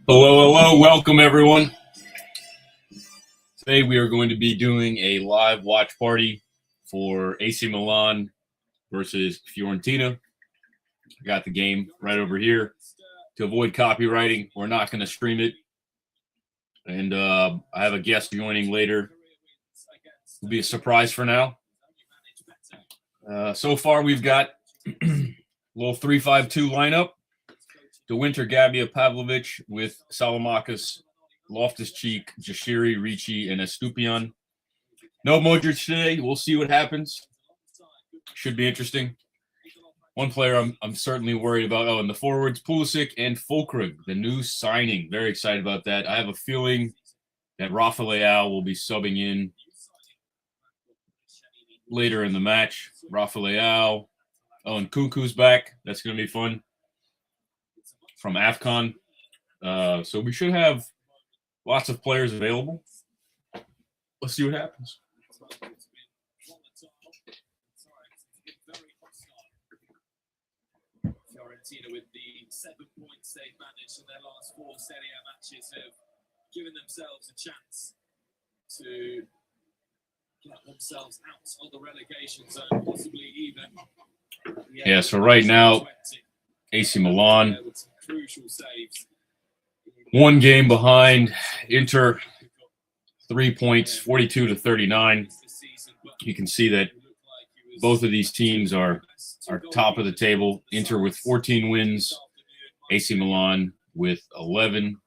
Hello, hello, welcome everyone. Today we are going to be doing a live watch party for AC Milan versus Fiorentina. I got the game right over here. To avoid copywriting, we're not going to stream it. And I have a guest joining later. It'll be a surprise for now. So far we've got a little 3-5-2 lineup. De Winter, Gabbia, Pavlovic with Salamakis, Loftus-Cheek, Jashiri, Ricci, and Estupiñán. No Modric today. We'll see what happens. Should be interesting. One player I'm certainly worried about. Oh, and the forwards, Pulisic and Fulkrug, the new signing. Very excited about that. I have a feeling that Rafa Leao will be subbing in later in the match. Rafa Leao. Oh, and Kunku's back. That's going to be fun. From AFCON. So we should have lots of players available. Let's see what happens. Fiorentina, with the 7 points they've managed in their last 4 Serie A matches, have given themselves a chance to get themselves out of the relegation zone, possibly even. Yeah, so right now, AC Milan, Crucial saves. 1 game behind. Inter, 3 points, 42-39. You can see that both of these teams are top of the table. Inter with 14 wins, AC Milan with 11,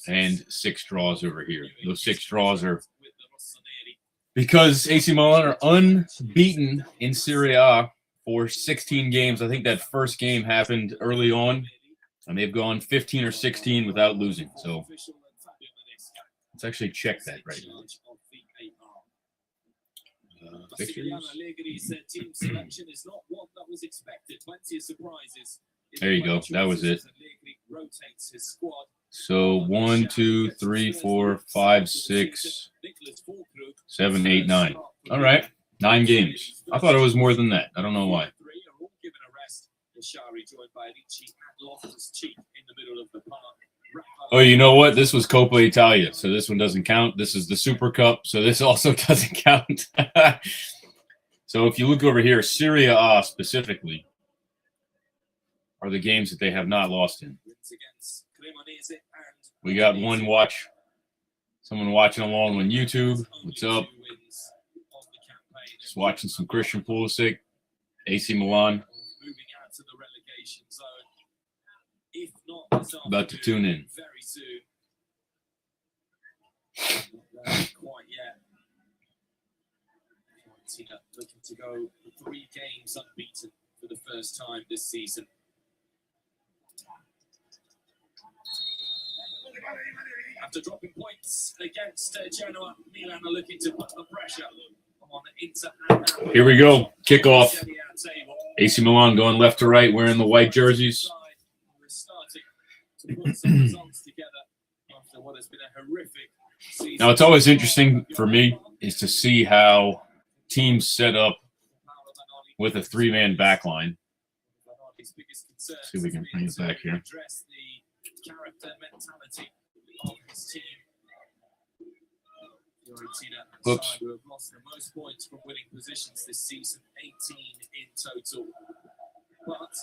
and 6 draws over here. Those 6 draws are because AC Milan are unbeaten in Serie A for 16 games. I think that first game happened early on, and they've gone 15 or 16 without losing. So let's actually check that right now. There you go. That was it. So 1, 2, 3, 4, 5, 6, 7, 8, 9. All right. 9 games. I thought it was more than that. I don't know why. Oh, you know what? This was Coppa Italia, so this one doesn't count. This is the Super Cup, so this also doesn't count. So if you look over here, Serie A specifically are the games that they have not lost in. We got one watch. Someone watching along on YouTube. What's up? Just watching some Christian Pulisic, AC Milan. About to tune in. Very soon. Quite yet. Fiorentina looking to go 3 games unbeaten for the first time this season. After dropping points against Genoa, Milan are looking to put the pressure on Inter and Napoli. Here we go. Kickoff. AC Milan going left to right, wearing the white jerseys. We're starting to put some results together after what has been a horrific season. Now, it's always interesting for me is to see how teams set up with a 3-man back line. See if we can bring it back here. Character mentality of his team. Fiorentina Oops. who have lost the most points from winning positions this season, 18 in total. But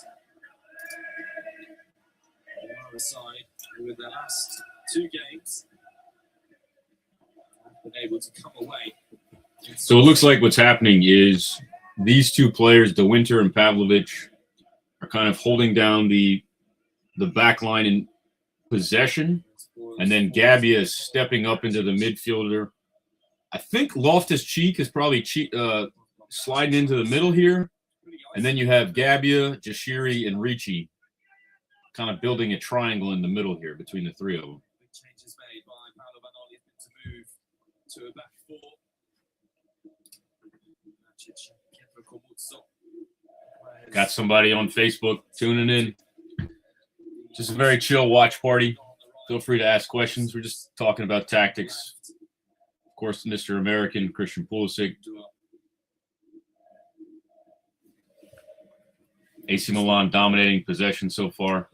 the other side, with their last 2 games, have been able to come away. So it looks like what's happening is these 2 players, De Winter and Pavlovic, are kind of holding down the back line in possession, and then Gabbia is stepping up into the midfielder. I think Loftus-Cheek is probably sliding into the middle here, and then you have Gabbia, Jashiri, and Ricci kind of building a triangle in the middle here between the 3 of them. Big changes made by Paolo Vanoli to move to a back 4. Got somebody on Facebook tuning in. Just a very chill watch party. Feel free to ask questions. We're just talking about tactics. Of course, Mr. American, Christian Pulisic. AC Milan dominating possession so far.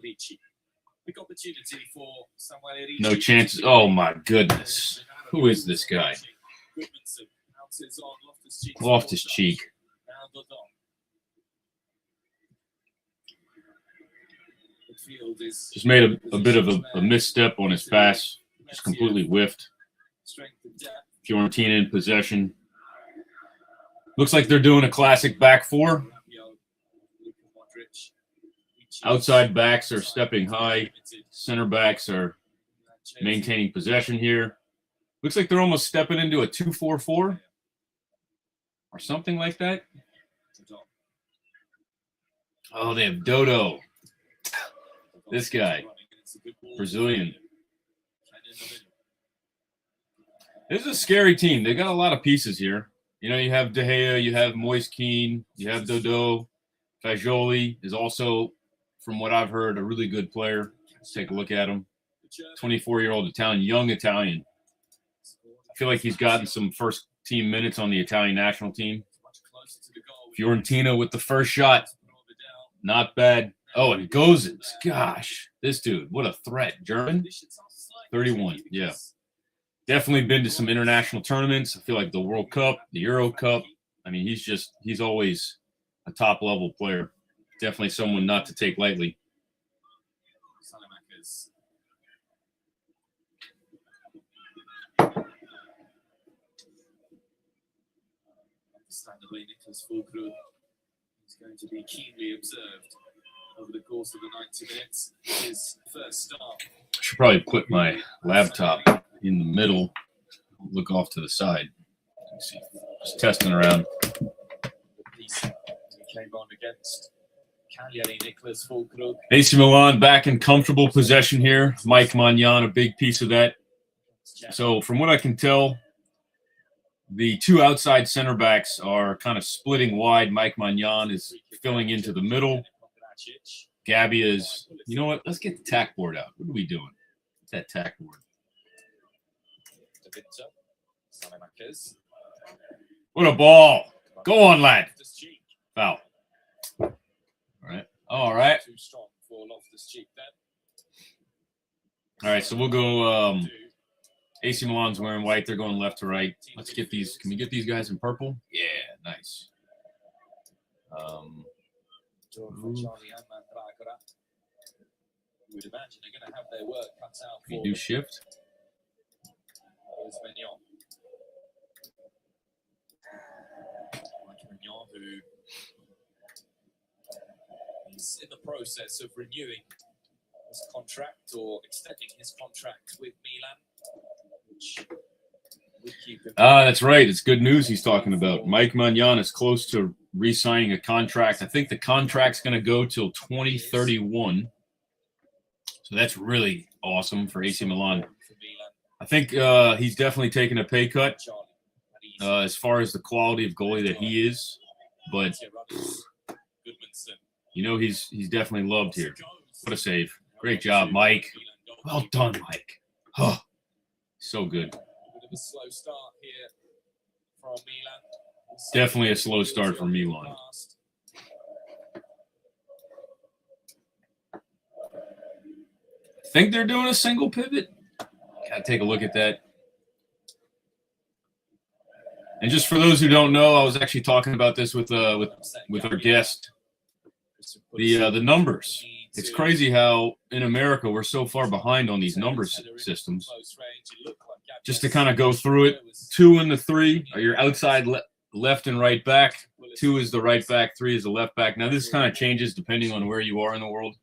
Big opportunity for Samuel Erici. No chances. Oh, my goodness. Who is this guy? Loftus-Cheek. Just made a bit of a misstep on his pass. Just completely whiffed. Fiorentina in possession. Looks like they're doing a classic back four. Outside backs are stepping high. Center backs are maintaining possession here. Looks like they're almost stepping into a 2-4-4 or something like that. Oh, they have Dodo. This guy, Brazilian. This is a scary team. They got a lot of pieces here. You know, you have De Gea, you have Moise Kean, you have Dodo. Fagioli is also, from what I've heard, a really good player. Let's take a look at him. 24-year-old Italian, young Italian. I feel like he's gotten some first-team minutes on the Italian national team. Fiorentina with the first shot. Not bad. Oh, and Gozens. Gosh, this dude, what a threat. German? 31, yeah. Definitely been to some international tournaments. I feel like the World Cup, the Euro Cup. I mean, he's always a top-level player. Definitely someone not to take lightly. Understandably, Nicholas Fulkrug is going to be keenly observed over the course of the 90 minutes. His first start. I should probably put my laptop in the middle, look off to the side. Let's see. Just testing around. Came on against Cagliari, Nicholas Fulkrug. AC Milan back in comfortable possession here. Mike Maignan, a big piece of that. So from what I can tell, the two outside center backs are kind of splitting wide. Mike Maignan is filling into the middle. Gabby is, you know what? Let's get the tack board out. What are we doing? What's that tack board? What a ball. Go on, lad. Foul. All right. All right. All right, so we'll go AC Milan's wearing white. They're going left to right. Let's get these. Can we get these guys in purple? Yeah, nice. We do shift. Who is in the process of renewing his contract or extending his contract with Milan, which would keep him. That's right. It's good news he's talking about. Mike Maignan is close to re-signing a contract. I think the contract's going to go till 2031. So that's really awesome for AC Milan. I think he's definitely taken a pay cut as far as the quality of goalie that he is. But, you know, he's definitely loved here. What a save. Great job, Mike. Well done, Mike. Oh, so good. Definitely a slow start for Milan. Think they're doing a single pivot? Gotta take a look at that. And just for those who don't know, I was actually talking about this with our guest. The numbers. It's crazy how in America we're so far behind on these number systems. Just to kind of go through it, 2 and the 3 are your outside left and right back. 2 is the right back, 3 is the left back. Now this kind of changes depending on where you are in the world.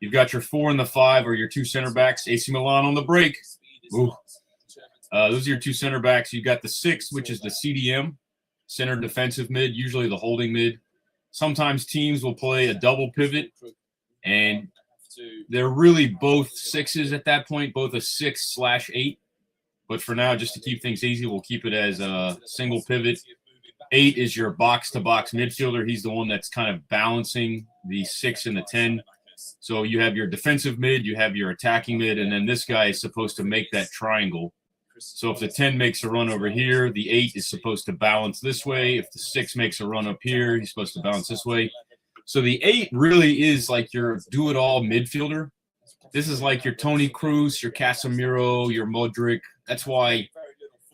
You've got your 4 and the 5 are your 2 center backs. AC Milan on the break. Ooh. Those are your 2 center backs. You've got the 6, which is the CDM, center defensive mid, usually the holding mid. Sometimes teams will play a double pivot, and they're really both 6s at that point, both a 6/8. But for now, just to keep things easy, we'll keep it as a single pivot. 8 is your box-to-box midfielder. He's the one that's kind of balancing the 6 and the 10. So you have your defensive mid, you have your attacking mid, and then this guy is supposed to make that triangle. So if the 10 makes a run over here, the 8 is supposed to balance this way. If the 6 makes a run up here, he's supposed to balance this way. So the 8 really is like your do-it-all midfielder. This is like your Toni Kroos, your Casemiro, your Modric. That's why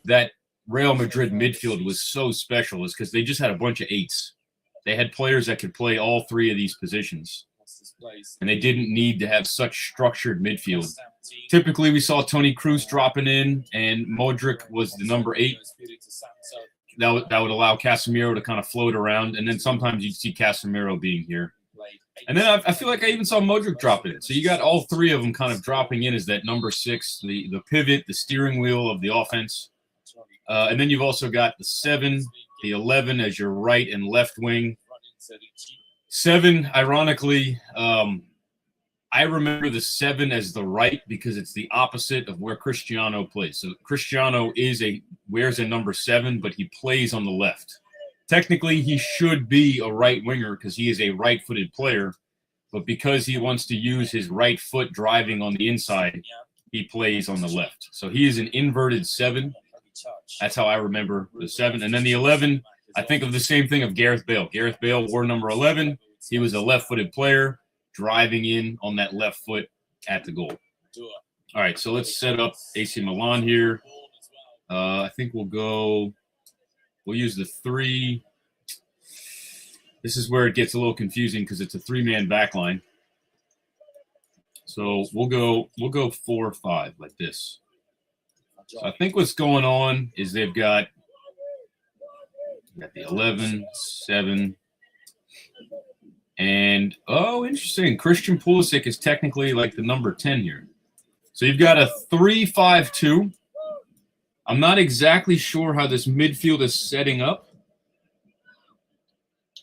that Real Madrid midfield was so special, is because they just had a bunch of eights. They had players that could play all three of these positions, and they didn't need to have such structured midfield. Typically, we saw Toni Kroos dropping in, and Modric was the number 8. That would allow Casemiro to kind of float around, and then sometimes you'd see Casemiro being here. And then I feel like I even saw Modric drop in. So you got all three of them kind of dropping in as that number 6, the pivot, the steering wheel of the offense. And then you've also got the 7, the 11 as your right and left wing. 7, ironically, I remember the 7 as the right because it's the opposite of where Cristiano plays. So Cristiano wears a number 7, but he plays on the left. Technically, he should be a right winger because he is a right-footed player, but because he wants to use his right foot driving on the inside, he plays on the left. So he is an inverted 7. That's how I remember the 7. And then the 11, I think of the same thing of Gareth Bale. Gareth Bale wore number 11. He was a left-footed player driving in on that left foot at the goal. All right, so let's set up AC Milan here. I think we'll use the 3. This is where it gets a little confusing because it's a 3-man back line. So we'll go 4-5 like this. So I think what's going on is they've got the 11, 7, and interesting. Christian Pulisic is technically like the number 10 here. So you've got a 3-5-2. I'm not exactly sure how this midfield is setting up.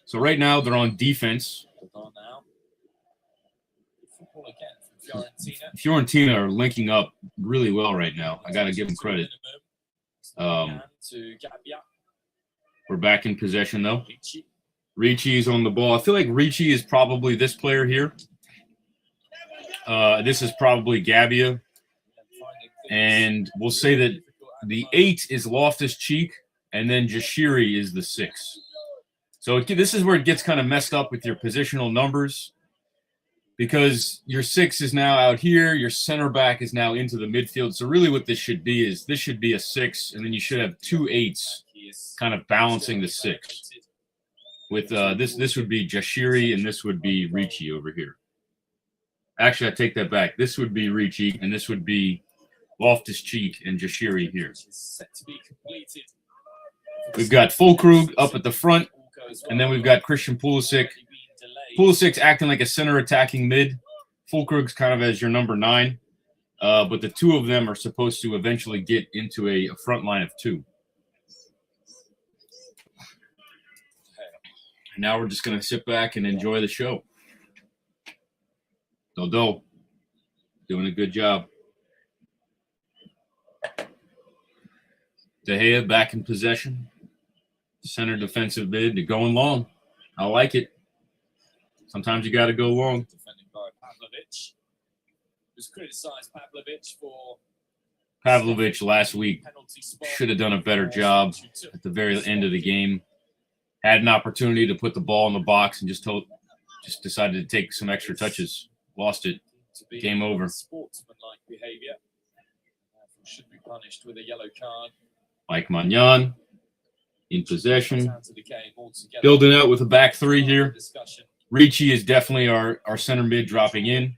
So right now they're on defense. Fiorentina are linking up really well right now. I got to give them credit. We're back in possession, though. Ricci is on the ball. I feel like Ricci is probably this player here. This is probably Gabbia. And we'll say that the 8 is Loftus-Cheek, and then Jashiri is the 6. So this is where it gets kind of messed up with your positional numbers, because your 6 is now out here, your center back is now into the midfield. So really what this should be is this should be a 6, and then you should have 2 8s kind of balancing the 6. With this would be Jashiri, and this would be Ricci over here. Actually, I take that back. This would be Ricci, and this would be Loftus-Cheek and Jashiri here. We've got Fulkrug up at the front, and then we've got Christian Pulisic. Pulisic's acting like a center attacking mid. Fulkrug's kind of as your number 9. But the two of them are supposed to eventually get into a front line of 2. And now we're just going to sit back and enjoy the show. Dodo, doing a good job. De Gea back in possession. Center defensive mid. They're going long. I like it. Sometimes you got to go long. Defending by Pavlovic. Was criticized Pavlovic last week should have done a better job at the very end of the game. Had an opportunity to put the ball in the box and just decided to take some extra touches. Lost it. Game over. Sportsmanlike behavior. Should be punished with a yellow card. Mike Magnan in possession. Building out with a back 3 here. Ricci is definitely our center mid dropping in.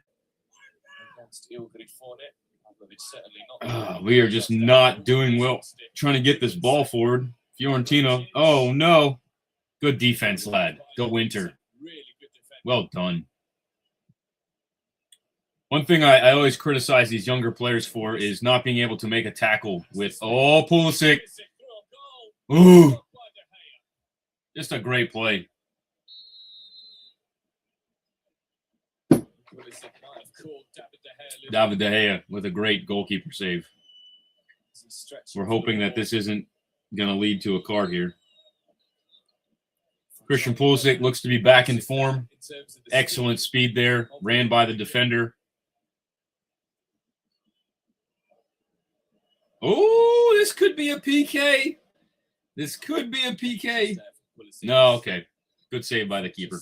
We are just not doing well trying to get this ball forward. Fiorentina. Oh, no. Good defense, lad. Go Winter. Well done. One thing I always criticize these younger players for is not being able to make a tackle with, Pulisic. Ooh. Just a great play. David De Gea with a great goalkeeper save. We're hoping that this isn't going to lead to a card here. Christian Pulisic looks to be back in form. Excellent speed there. Ran by the defender. Oh, this could be a PK. This could be a PK. No, okay. Good save by the keeper.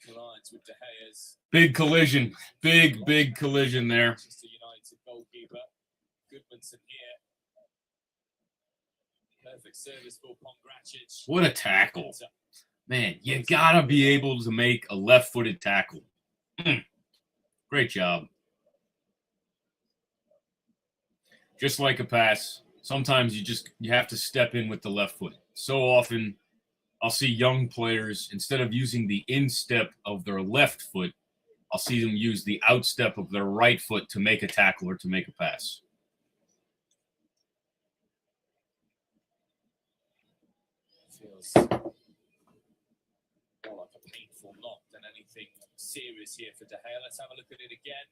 Collides with De Gea's Big collision. Big collision there. Manchester United goalkeeper. Goodmanson here. Perfect service for Pongracic. What a tackle. Man, you gotta be able to make a left-footed tackle. Great job. Just like a pass, sometimes you have to step in with the left foot. So often I'll see young players, instead of using the instep of their left foot, I'll see them use the outstep of their right foot to make a tackle or to make a pass. Feels more like a painful knock than anything serious here for De Gea. Let's have a look at it again.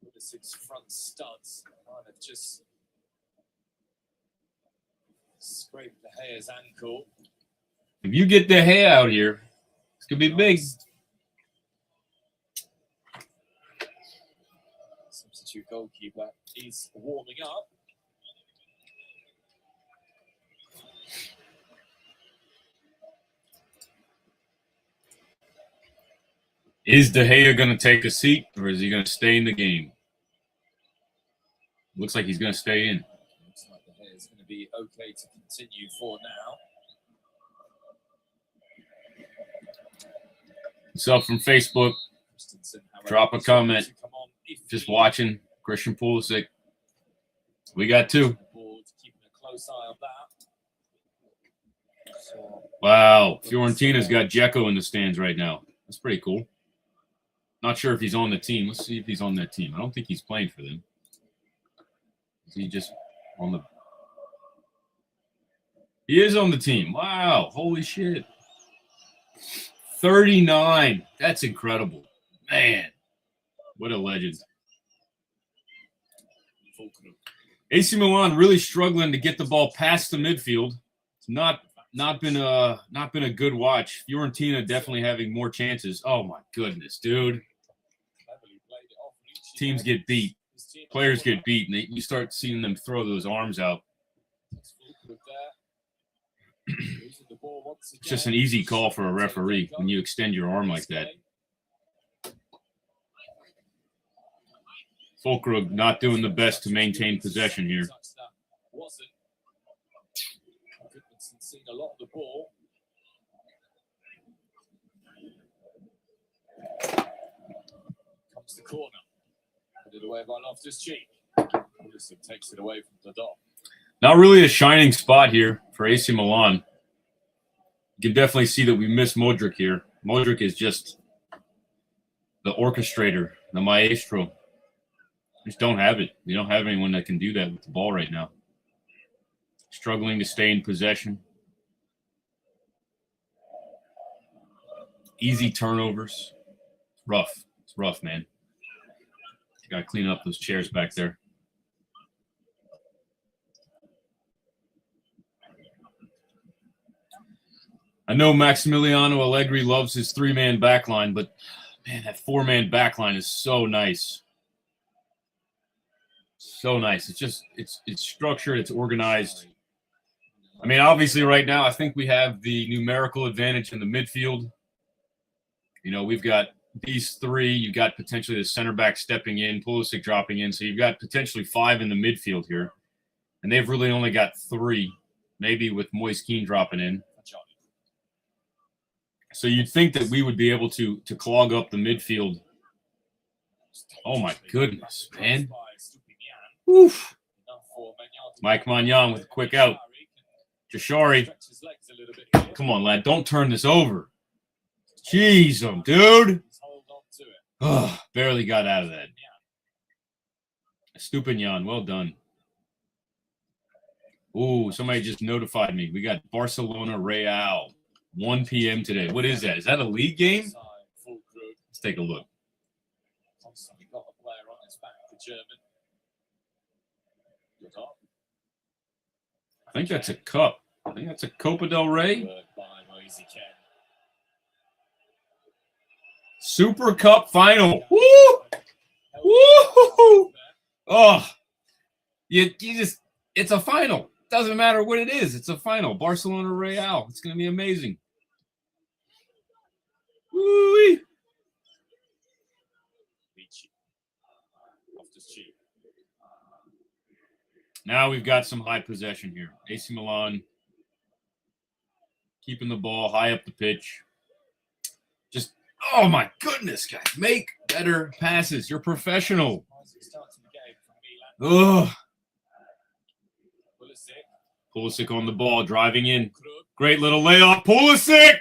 Pulisic's front studs kind of just scraped De Gea's ankle. If you get De Gea out here, it's going to be big. Substitute goalkeeper is warming up. Is De Gea going to take a seat, or is he going to stay in the game? Looks like he's going to stay in. Looks like De Gea is going to be okay to continue for now. What's up from Facebook? Drop a comment. Just watching Christian Pulisic. We got two. Keeping a close eye on that. Wow. Fiorentina's got Dzeko in the stands right now. That's pretty cool. Not sure if he's on the team. Let's see if he's on that team. I don't think he's playing for them. Is he just on the... He is on the team. Wow. Holy shit. 39. That's incredible. Man. What a legend. AC Milan really struggling to get the ball past the midfield. It's not been a good watch. Fiorentina definitely having more chances. Oh my goodness, dude. Teams get beat. Players get beat, and you start seeing them throw those arms out. It's just an easy call for a referee when you extend your arm like that. Fulkrug not doing the best to maintain possession here. Seen a lot of the ball. Comes the corner. Put it away by Loftus-Cheek. Pulisic takes it away from the dot. Not really a shining spot here for AC Milan. You can definitely see that we miss Modric here. Modric is just the orchestrator, the maestro. Just don't have it. We don't have anyone that can do that with the ball right now. Struggling to stay in possession. Easy turnovers. It's rough. It's rough, man. You got to clean up those chairs back there. I know Maximiliano Allegri loves his three-man backline, but, man, that four-man backline is so nice. So nice. It's just it's structured. It's organized. I mean, obviously right now I think we have the numerical advantage in the midfield. You know, we've got these three. You've got potentially the center back stepping in, Pulisic dropping in. So you've got potentially five in the midfield here. And they've really only got three, maybe with Moise Kean dropping in. So you'd think that we would be able to clog up the midfield. Oh, my goodness, man. Oof. Mike Magnan with a quick out. Jashari. Come on, lad. Don't turn this over. Jeez, dude. Oh, barely got out of that. Stupinian, well done. Ooh, somebody just notified me. We got Barcelona Real, 1 p.m. today. What is that? Is that a league game? Let's take a look. Got a player on his back, the German. I think that's a cup. I think that's a Copa del Rey. By Moise Kean. Super Cup final. Woo! Woo! Oh, you just, it's a final. Doesn't matter what it is. It's a final. Barcelona Real. It's going to be amazing. Woo-wee. Now we've got some high possession here. AC Milan keeping the ball high up the pitch. Just, oh my goodness, guys. Make better passes. You're professional. Ugh. Pulisic on the ball, driving in. Great little layoff. Pulisic!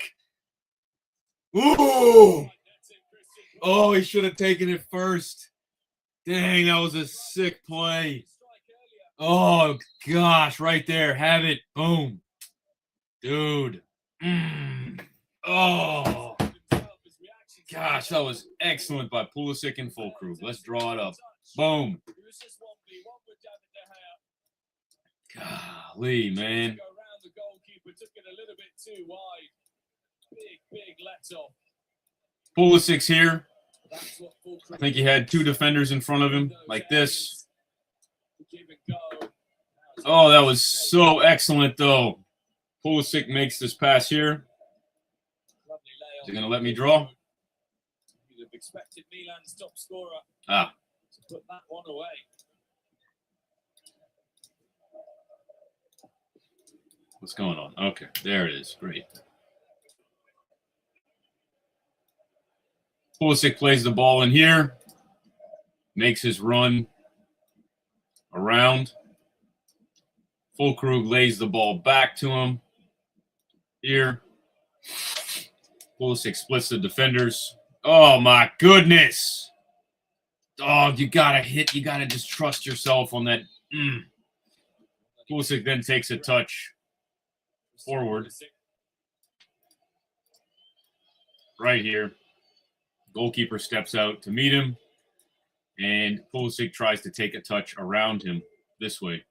Ooh! Oh, he should have taken it first. Dang, that was a sick play. Oh, gosh, right there. Have it. Boom. Dude. Oh. Gosh, that was excellent by Pulisic and Fulkrug. Let's draw it up. Boom. Golly, man. Pulisic's here. I think he had two defenders in front of him, like this. Oh, that was so excellent, though. Pulisic makes this pass here. Is he going to let me draw? You'd have expected Milan's top scorer to put that one away. What's going on? Okay, there it is. Great. Pulisic plays the ball in here. Makes his run around. Fulkrug lays the ball back to him. Here. Pulisic splits the defenders. Oh, my goodness. Dog, you got to hit. You got to just trust yourself on that. Pulisic then takes a touch forward. Right here. Goalkeeper steps out to meet him. And Pulisic tries to take a touch around him this way.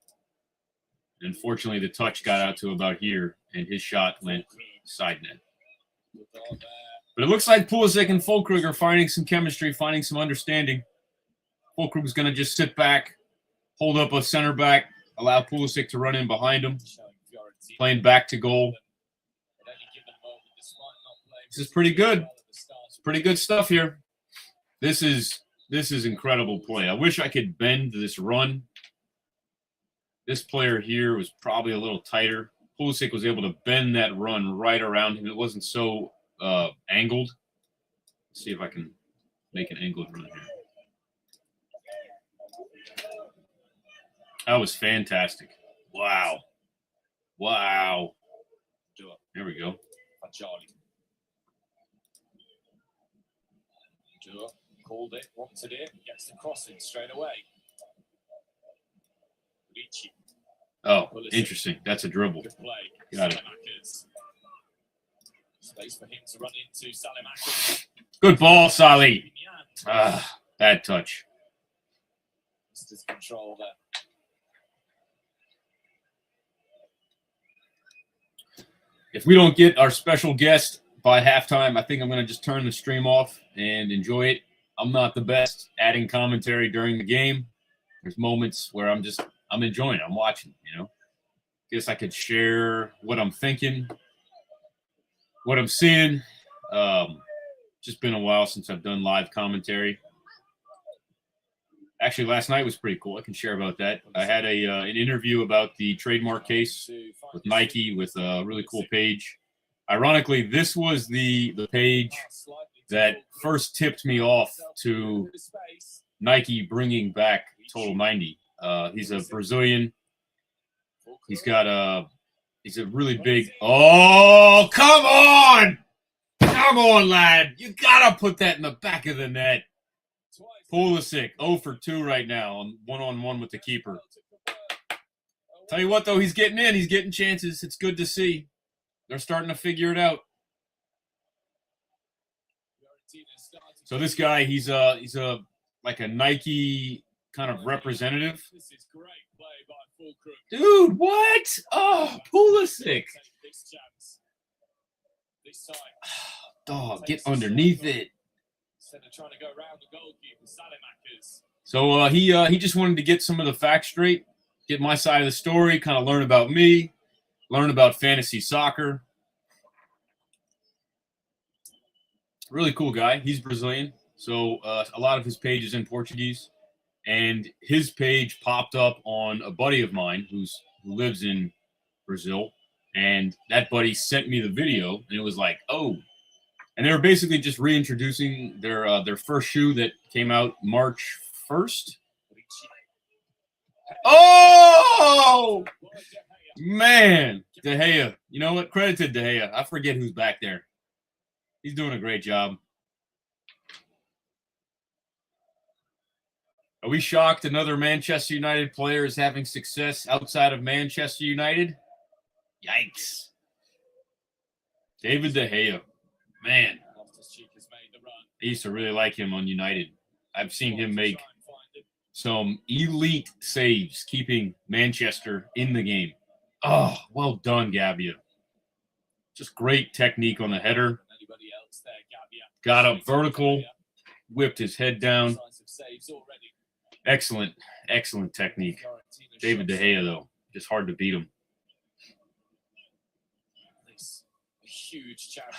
Unfortunately, the touch got out to about here, and his shot went side net. But it looks like Pulisic and Fulkrug are finding some chemistry, finding some understanding. Fulkrug's going to just sit back, hold up a center back, allow Pulisic to run in behind him, playing back to goal. This is pretty good. It's pretty good stuff here. This is incredible play. I wish I could bend this run. This player here was probably a little tighter. Pulisic was able to bend that run right around him. It wasn't so angled. Let's see if I can make an angled run here. That was fantastic. Wow. Wow. There we go. Called it, wanted it, gets the crossing straight away. Oh, interesting. That's a dribble. Good play. Got it. Space for him to run into Salamakis. Good ball, Sally. Bad touch. Just his control there. If we don't get our special guest by halftime, I think I'm going to just turn the stream off and enjoy it. I'm not the best adding commentary during the game. There's moments where I'm enjoying it. I'm watching, you know. Guess I could share what I'm thinking, what I'm seeing. Just been a while since I've done live commentary. Actually, last night was pretty cool. I can share about that. I had an interview about the trademark case with Nike with a really cool page. Ironically, this was the page that first tipped me off to Nike bringing back Total 90. He's a Brazilian. He's a really big. Oh, come on! Come on, lad. You got to put that in the back of the net. Pulisic, 0 for 2 right now on one-on-one with the keeper. Tell you what, though, he's getting in. He's getting chances. It's good to see. They're starting to figure it out. So this guy, he's like a Nike kind of representative. Dude, what? Oh, Pulisic. Dog, get underneath it. So he just wanted to get some of the facts straight, get my side of the story, kind of learn about me, learn about fantasy soccer. Really cool guy. He's Brazilian, so a lot of his page is in Portuguese, and his page popped up on a buddy of mine who lives in Brazil, and that buddy sent me the video, and it was like, oh, and they were basically just reintroducing their first shoe that came out March 1st. Oh man, De Gea. You know what? Credit to De Gea. I forget who's back there. He's doing a great job. Are we shocked another Manchester United player is having success outside of Manchester United? Yikes. David De Gea. Man. I used to really like him on United. I've seen him make some elite saves, keeping Manchester in the game. Oh, well done, Gabbia. Just great technique on the header. Got up vertical, whipped his head down. Excellent, excellent technique. David De Gea, though, just hard to beat him. A huge chance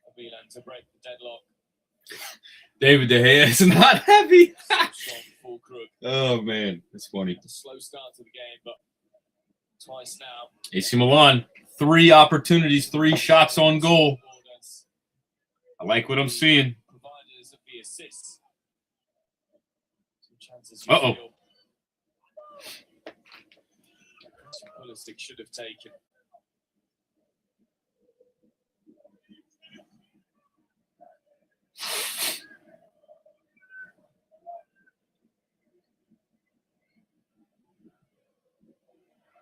for Milan to break the deadlock. David De Gea is not happy. Oh, man, that's funny. A slow start to the game, but twice now. AC Milan, 3 opportunities, 3 shots on goal. I like what I'm seeing. Providers of the assists. Uh-oh. Pulisic should have taken.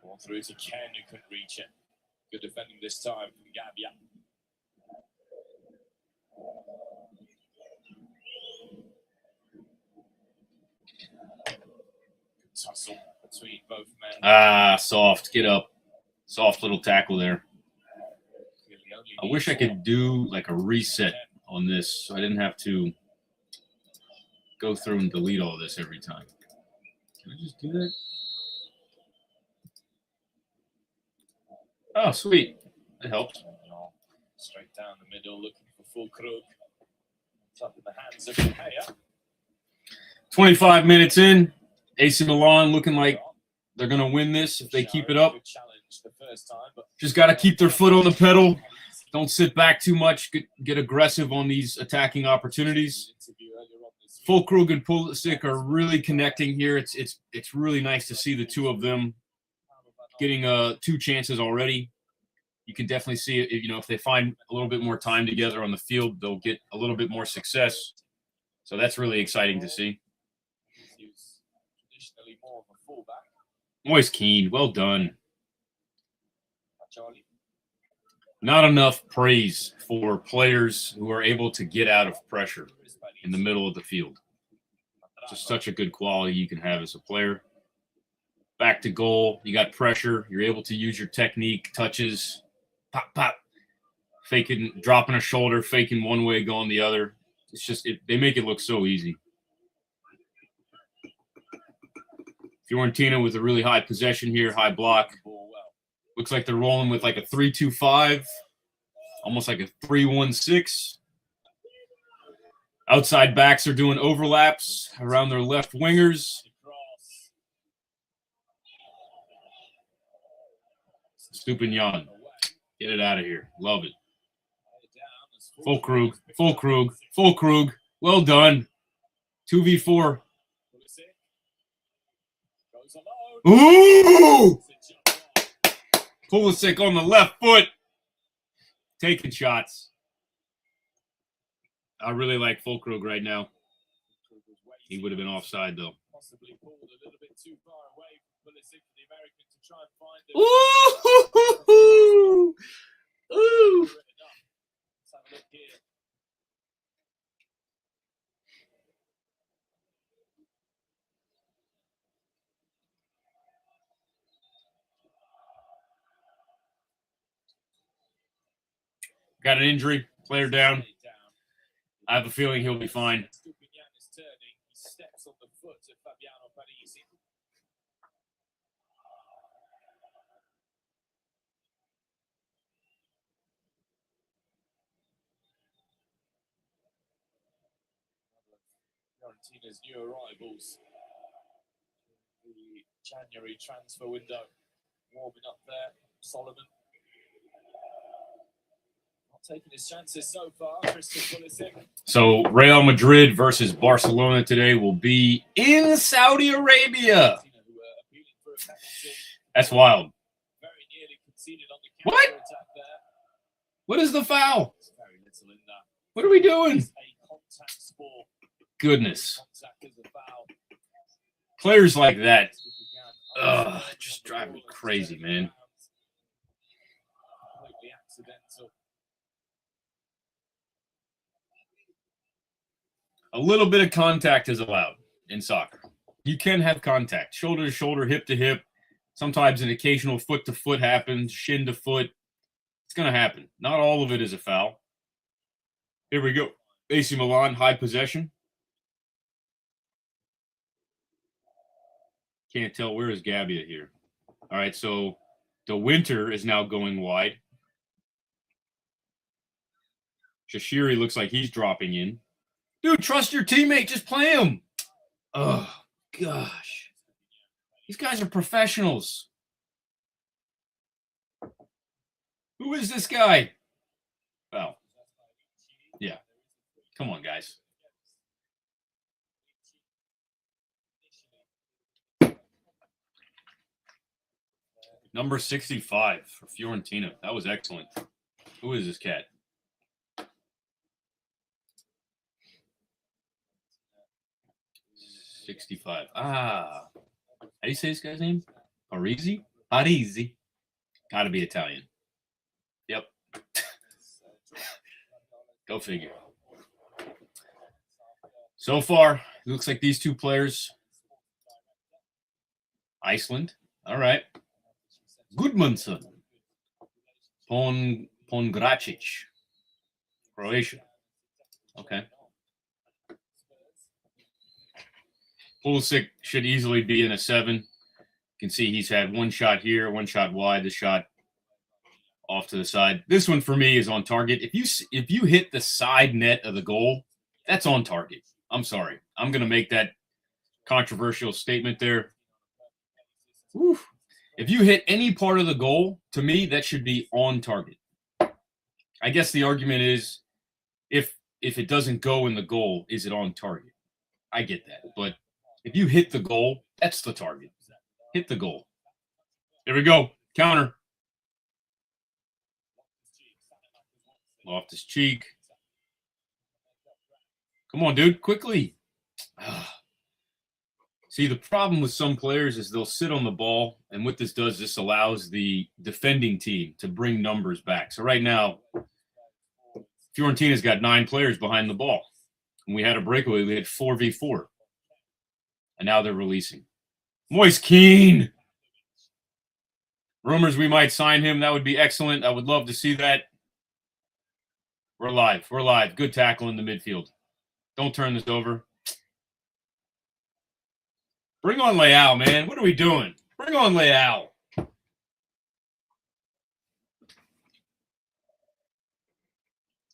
Ball through to Ken, who couldn't reach it. Good defending this time from Gabbia. Tussle between both men. Ah, soft. Get up. Soft little tackle there. I wish I could do like a reset on this so I didn't have to go through and delete all this every time. Can I just do that? Oh, sweet. That helps. Straight down the middle, looking for full Krug. Up in the hands of De Gea. 25 minutes in. AC Milan looking like they're going to win this if they keep it up. Just got to keep their foot on the pedal. Don't sit back too much. Get aggressive on these attacking opportunities. Fulkrug and Pulisic are really connecting here. It's really nice to see the two of them getting 2 chances already. You can definitely see it. You know, if they find a little bit more time together on the field, they'll get a little bit more success. So that's really exciting to see. Moise Kean, well done. Not enough praise for players who are able to get out of pressure in the middle of the field. Just such a good quality you can have as a player. Back to goal, you got pressure. You're able to use your technique, touches, pop, pop, faking, dropping a shoulder, faking one way, going the other. It's just, they make it look so easy. Fiorentina with a really high possession here, high block. Looks like they're rolling with like a 3-2-5, almost like a 3-1-6. Outside backs are doing overlaps around their left wingers. Stupinian. Get it out of here. Love it. Fulkrug. Well done. 2v4. Ooh! Pulisic on the left foot. Taking shots. I really like Fulkrug right now. He would have been offside, though. Possibly pulled a little bit too far away from Pulisic for the American to try and find it. Ooh! Ooh! Let's have a look here. Got an injury. Player down. I have a feeling he'll be fine. Stupinian is turning. He steps on the foot of Fabiano Parisi. Fiorentina's new arrivals. The January transfer window warming up there. Solomon not taking his chances so far. Christian Pulisic. So Real Madrid versus Barcelona today will be in Saudi Arabia. That's wild. Very nearly conceded on the What? counter-attack there. What is the foul? Very little in that. What are we doing? It's a contact sport. Goodness. Contact is a foul. Players like that, just drive me crazy, man. Completely accidental. A little bit of contact is allowed in soccer. You can have contact, shoulder to shoulder, hip to hip. Sometimes an occasional foot to foot happens, shin to foot. It's going to happen. Not all of it is a foul. Here we go. AC Milan, high possession. Can't tell. Where is Gabbia here? All right, so De Winter is now going wide. Shaqiri looks like he's dropping in. Dude, trust your teammate. Just play him. Oh, gosh. These guys are professionals. Who is this guy? Well, yeah. Come on, guys. Number 65 for Fiorentina. That was excellent. Who is this cat? $65. Ah. How do you say this guy's name? Parisi? Parisi. Gotta be Italian. Yep. Go figure. So far, it looks like these two players. Iceland. All right. Goodmanson. Pongracic. Croatia. Okay. Pulisic should easily be in a 7. You can see he's had one shot here, one shot wide, the shot off to the side. This one for me is on target. If you hit the side net of the goal, that's on target. I'm sorry. I'm going to make that controversial statement there. Whew. If you hit any part of the goal, to me, that should be on target. I guess the argument is if it doesn't go in the goal, is it on target? I get that. But if you hit the goal, that's the target. Hit the goal. There we go. Counter. Loftus Cheek. Come on, dude. Quickly. See, the problem with some players is they'll sit on the ball, and what this does, this allows the defending team to bring numbers back. So right now, Fiorentina's got 9 players behind the ball. When we had a breakaway, we had 4v4. And now they're releasing. Moise Kean. Rumors we might sign him. That would be excellent. I would love to see that. We're live. We're live. Good tackle in the midfield. Don't turn this over. Bring on Leao, man. What are we doing? Bring on Leao.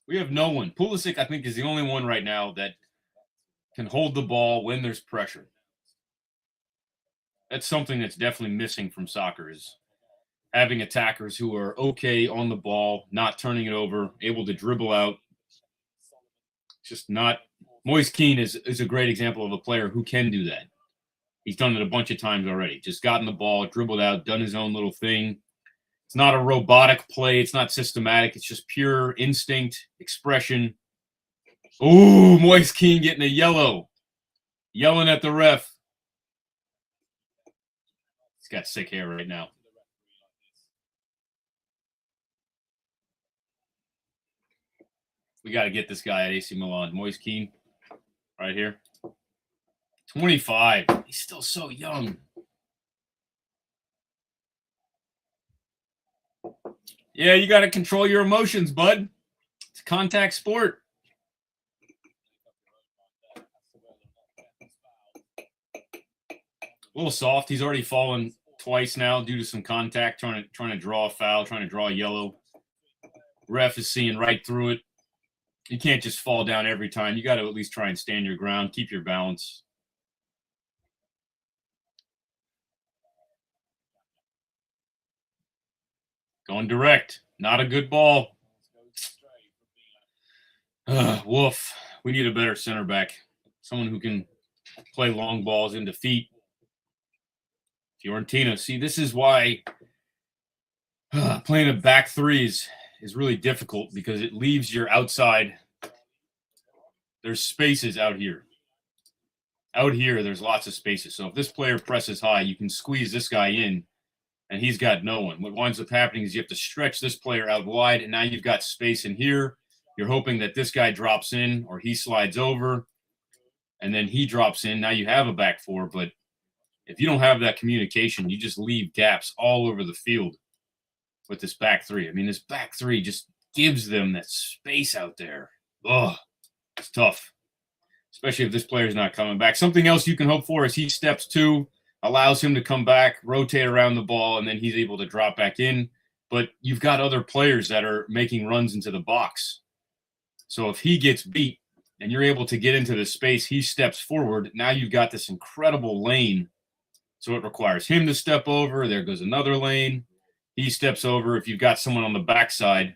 We have no one. Pulisic, I think, is the only one right now that can hold the ball when there's pressure. That's something that's definitely missing from soccer, is having attackers who are okay on the ball, not turning it over, able to dribble out. Just not. Moise Kean is a great example of a player who can do that. He's done it a bunch of times already. Just gotten the ball, dribbled out, done his own little thing. It's not a robotic play. It's not systematic. It's just pure instinct, expression. Ooh, Moise Kean getting a yellow. Yelling at the ref. He's got sick hair right now. We got to get this guy at AC Milan. Moise Kean, right here. 25. He's still so young. Yeah, you got to control your emotions, bud. It's a contact sport. A little soft. He's already fallen twice now due to some contact, trying to draw a foul, trying to draw a yellow. Ref is seeing right through it. You can't just fall down every time. You got to at least try and stand your ground, keep your balance. Going direct. Not a good ball. Woof. We need a better center back. Someone who can play long balls into feet. Fiorentina. See, this is why playing a back three is really difficult because it leaves your outside. There's spaces out here. Out here, there's lots of spaces. So if this player presses high, you can squeeze this guy in, and he's got no one. What winds up happening is you have to stretch this player out wide, and now you've got space in here. You're hoping that this guy drops in or he slides over, and then he drops in. Now you have a back four, but if you don't have that communication, you just leave gaps all over the field with this back three. I mean, this back three just gives them that space out there. Ugh, it's tough, especially if this player's not coming back. Something else you can hope for is he steps two, allows him to come back, rotate around the ball, and then he's able to drop back in. But you've got other players that are making runs into the box. So if he gets beat and you're able to get into the space, he steps forward. Now you've got this incredible lane. So it requires him to step over. There goes another lane. He steps over. If you've got someone on the backside,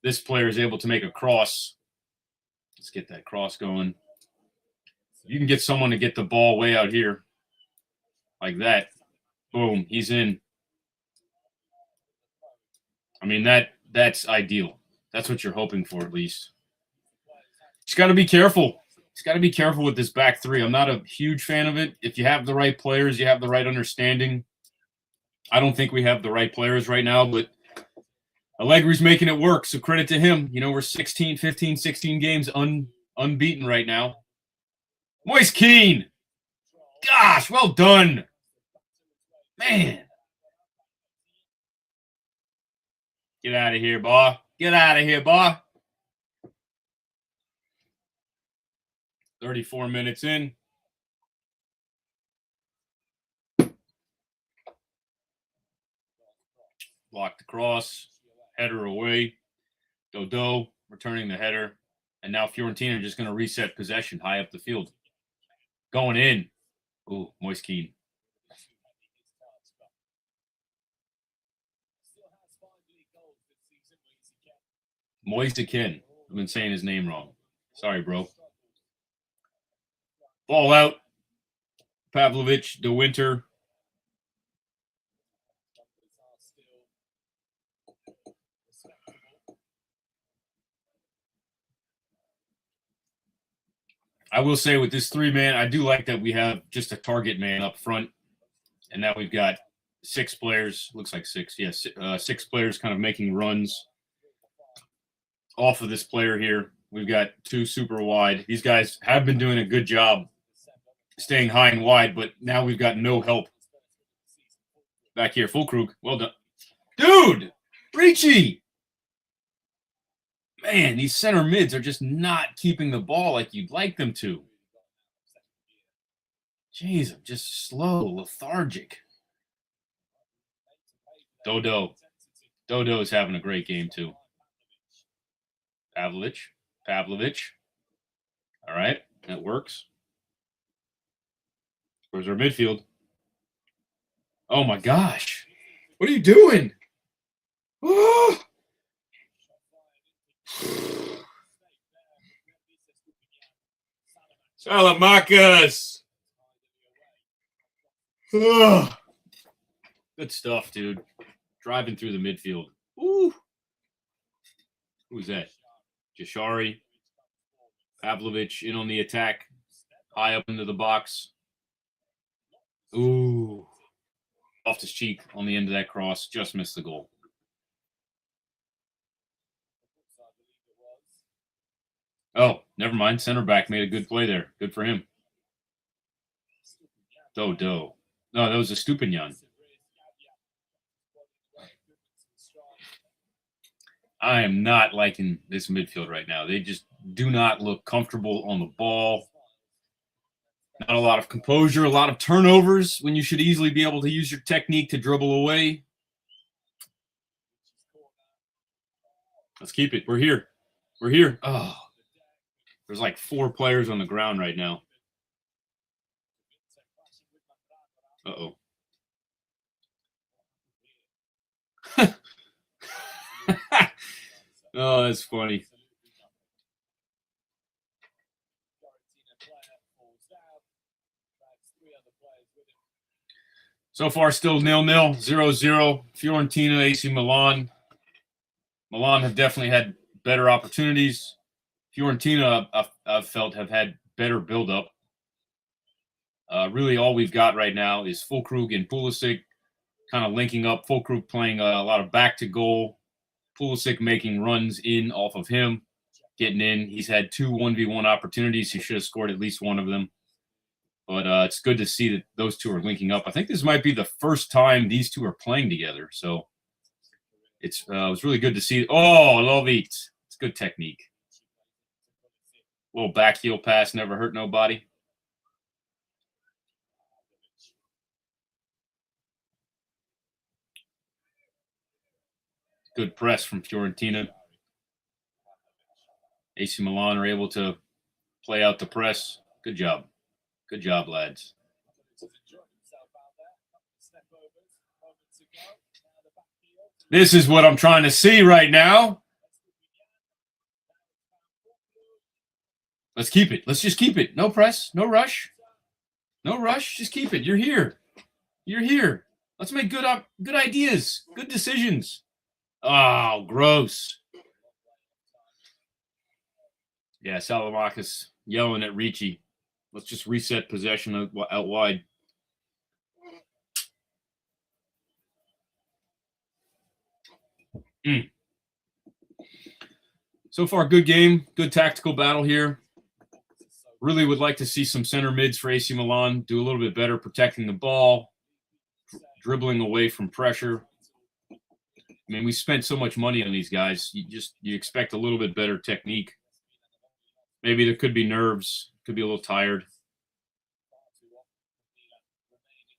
this player is able to make a cross. Let's get that cross going. You can get someone to get the ball way out here like that. Boom, he's in. I mean, that's ideal. That's what you're hoping for, at least. Just got to be careful. Just got to be careful with this back three. I'm not a huge fan of it. If you have the right players, you have the right understanding. I don't think we have the right players right now, but Allegri's making it work, so credit to him. You know, we're 16 games unbeaten right now. Moise Kean. Gosh, well done. Man. Get out of here, boy. Get out of here, boy. 34 minutes in. Block the cross. Header away. Dodo returning the header. And now Fiorentina just going to reset possession high up the field. Going in. Ooh, Moise Kean. Moise Kean. I've been saying his name wrong. Sorry, bro. Ball out. Pavlovic, De Winter. I will say with this three-man, I do like that we have just a target man up front. And now we've got 6 players. Looks like 6. Yes, 6 players kind of making runs off of this player here. We've got 2 super wide. These guys have been doing a good job staying high and wide, but now we've got no help. Back here, Fulkrug. Well done. Dude! Franchi! Man, these center mids are just not keeping the ball like you'd like them to. Jeez, I'm just slow, lethargic. Dodo. Dodo's having a great game, too. Pavlovic. All right, that works. Where's our midfield? Oh, my gosh. What are you doing? Oh! Salamakis. Oh. Good stuff, dude. Driving through the midfield. Ooh. Who's that? Jashari. Pavlovic in on the attack. High up into the box. Ooh. Off his cheek on the end of that cross. Just missed the goal. Oh, never mind. Center back made a good play there. Good for him. Dodo. No, that was a Stupinian. I am not liking this midfield right now. They just do not look comfortable on the ball. Not a lot of composure, a lot of turnovers when you should easily be able to use your technique to dribble away. Let's keep it. We're here. We're here. Oh, there's like 4 players on the ground right now. Uh-oh. Oh, that's funny. So far, still 0-0, 0-0. Fiorentina, AC Milan. Milan have definitely had better opportunities. Fiorentina, I've felt, have had better build-up. Really, all we've got right now is Fulkrug and Pulisic kind of linking up. Fulkrug playing a lot of back-to-goal. Pulisic making runs in off of him, getting in. He's had 2 1v1 opportunities. He should have scored at least one of them. But it's good to see that those two are linking up. I think this might be the first time these two are playing together. So it was really good to see. Oh, I love it. It's good technique. Little back heel pass, never hurt nobody. Good press from Fiorentina. AC Milan are able to play out the press. Good job. Good job, lads. This is what I'm trying to see right now. Let's keep it. Let's just keep it. No press. No rush. No rush. Just keep it. You're here. You're here. Let's make good ideas. Good decisions. Oh, gross. Yeah, Salamakis yelling at Ricci. Let's just reset possession out wide. So far, good game. Good tactical battle here. Really would like to see some center mids for AC Milan do a little bit better protecting the ball, dribbling away from pressure. I mean, we spent so much money on these guys. You expect a little bit better technique. Maybe there could be nerves. Could be a little tired.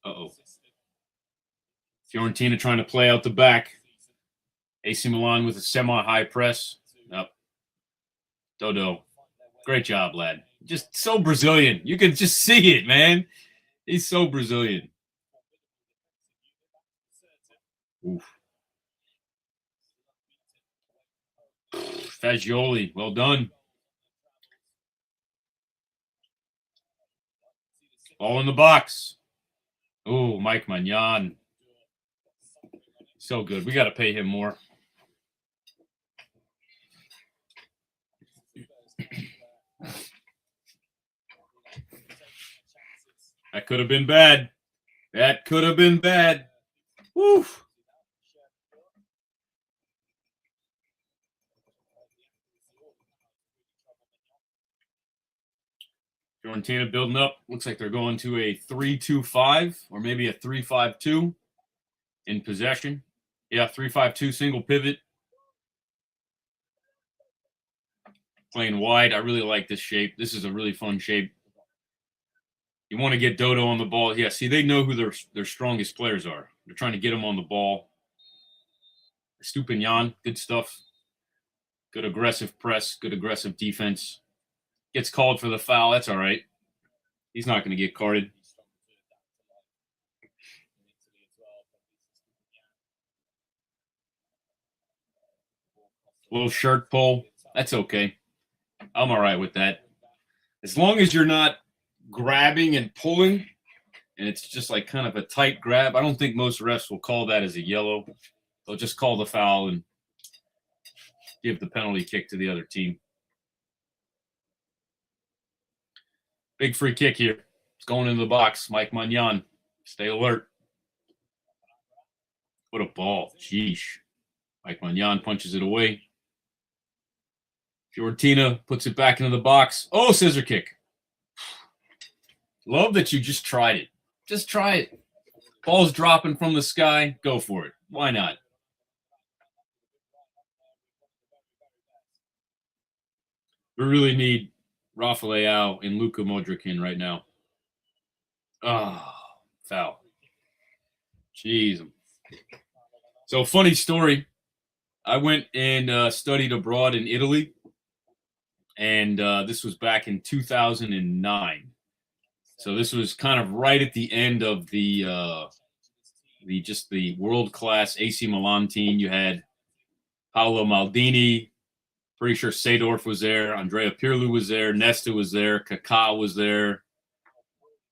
Uh-oh. Fiorentina trying to play out the back. AC Milan with a semi-high press. Up. Dodo. Great job, lad. Just so Brazilian. You can just see it, man. He's so Brazilian. Oof. Fagioli, well done. Ball in the box. Oh, Mike Magnan. So good. We got to pay him more. That could have been bad. That could have been bad. Woof. Fiorentina building up. Looks like they're going to a 3-2-5 or maybe a 3-5-2 in possession. Yeah, 3-5-2 single pivot. Playing wide. I really like this shape. This is a really fun shape. You want to get Dodo on the ball. Yeah, see, they know who their strongest players are. They're trying to get them on the ball. Stupignan, good stuff. Good aggressive press, good aggressive defense. Gets called for the foul. That's all right. He's not going to get carded. Little shirt pull. That's okay. I'm all right with that. As long as you're not grabbing and pulling, and it's just like kind of a tight grab. I don't think most refs will call that as a yellow. They'll just call the foul and give the penalty kick to the other team. Big free kick here. It's going into the box. Mike Magnan. Stay alert. What a ball. Sheesh. Mike Magnan punches it away. Fiorentina puts it back into the box. Oh, scissor kick. Love that you just tried it. Just try it. Ball's dropping from the sky. Go for it. Why not? We really need Rafael and Luka Modric in right now. Oh, foul. Jeez. So, funny story. I went and studied abroad in Italy and this was back in 2009. So this was kind of right at the end of the world class AC Milan team. You had Paolo Maldini. Pretty sure Seedorf was there. Andrea Pirlo was there. Nesta was there. Kaká was there.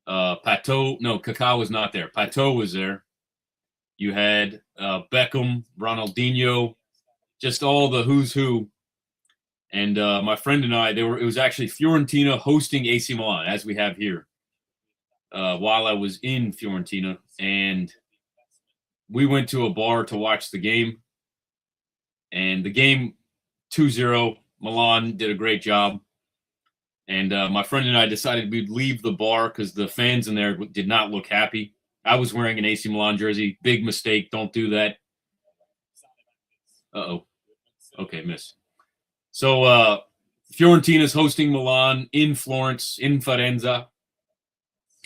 Kaká was not there. Pato was there. You had Beckham, Ronaldinho, just all the who's who. And my friend and I, it was actually Fiorentina hosting AC Milan, as we have here, while I was in Fiorentina. And we went to a bar to watch the game. And the game 2-0, Milan did a great job. And my friend and I decided we'd leave the bar because the fans in there did not look happy. I was wearing an AC Milan jersey. Big mistake. Don't do that. Uh-oh. Okay, miss. So Fiorentina's hosting Milan in Florence, in Firenze.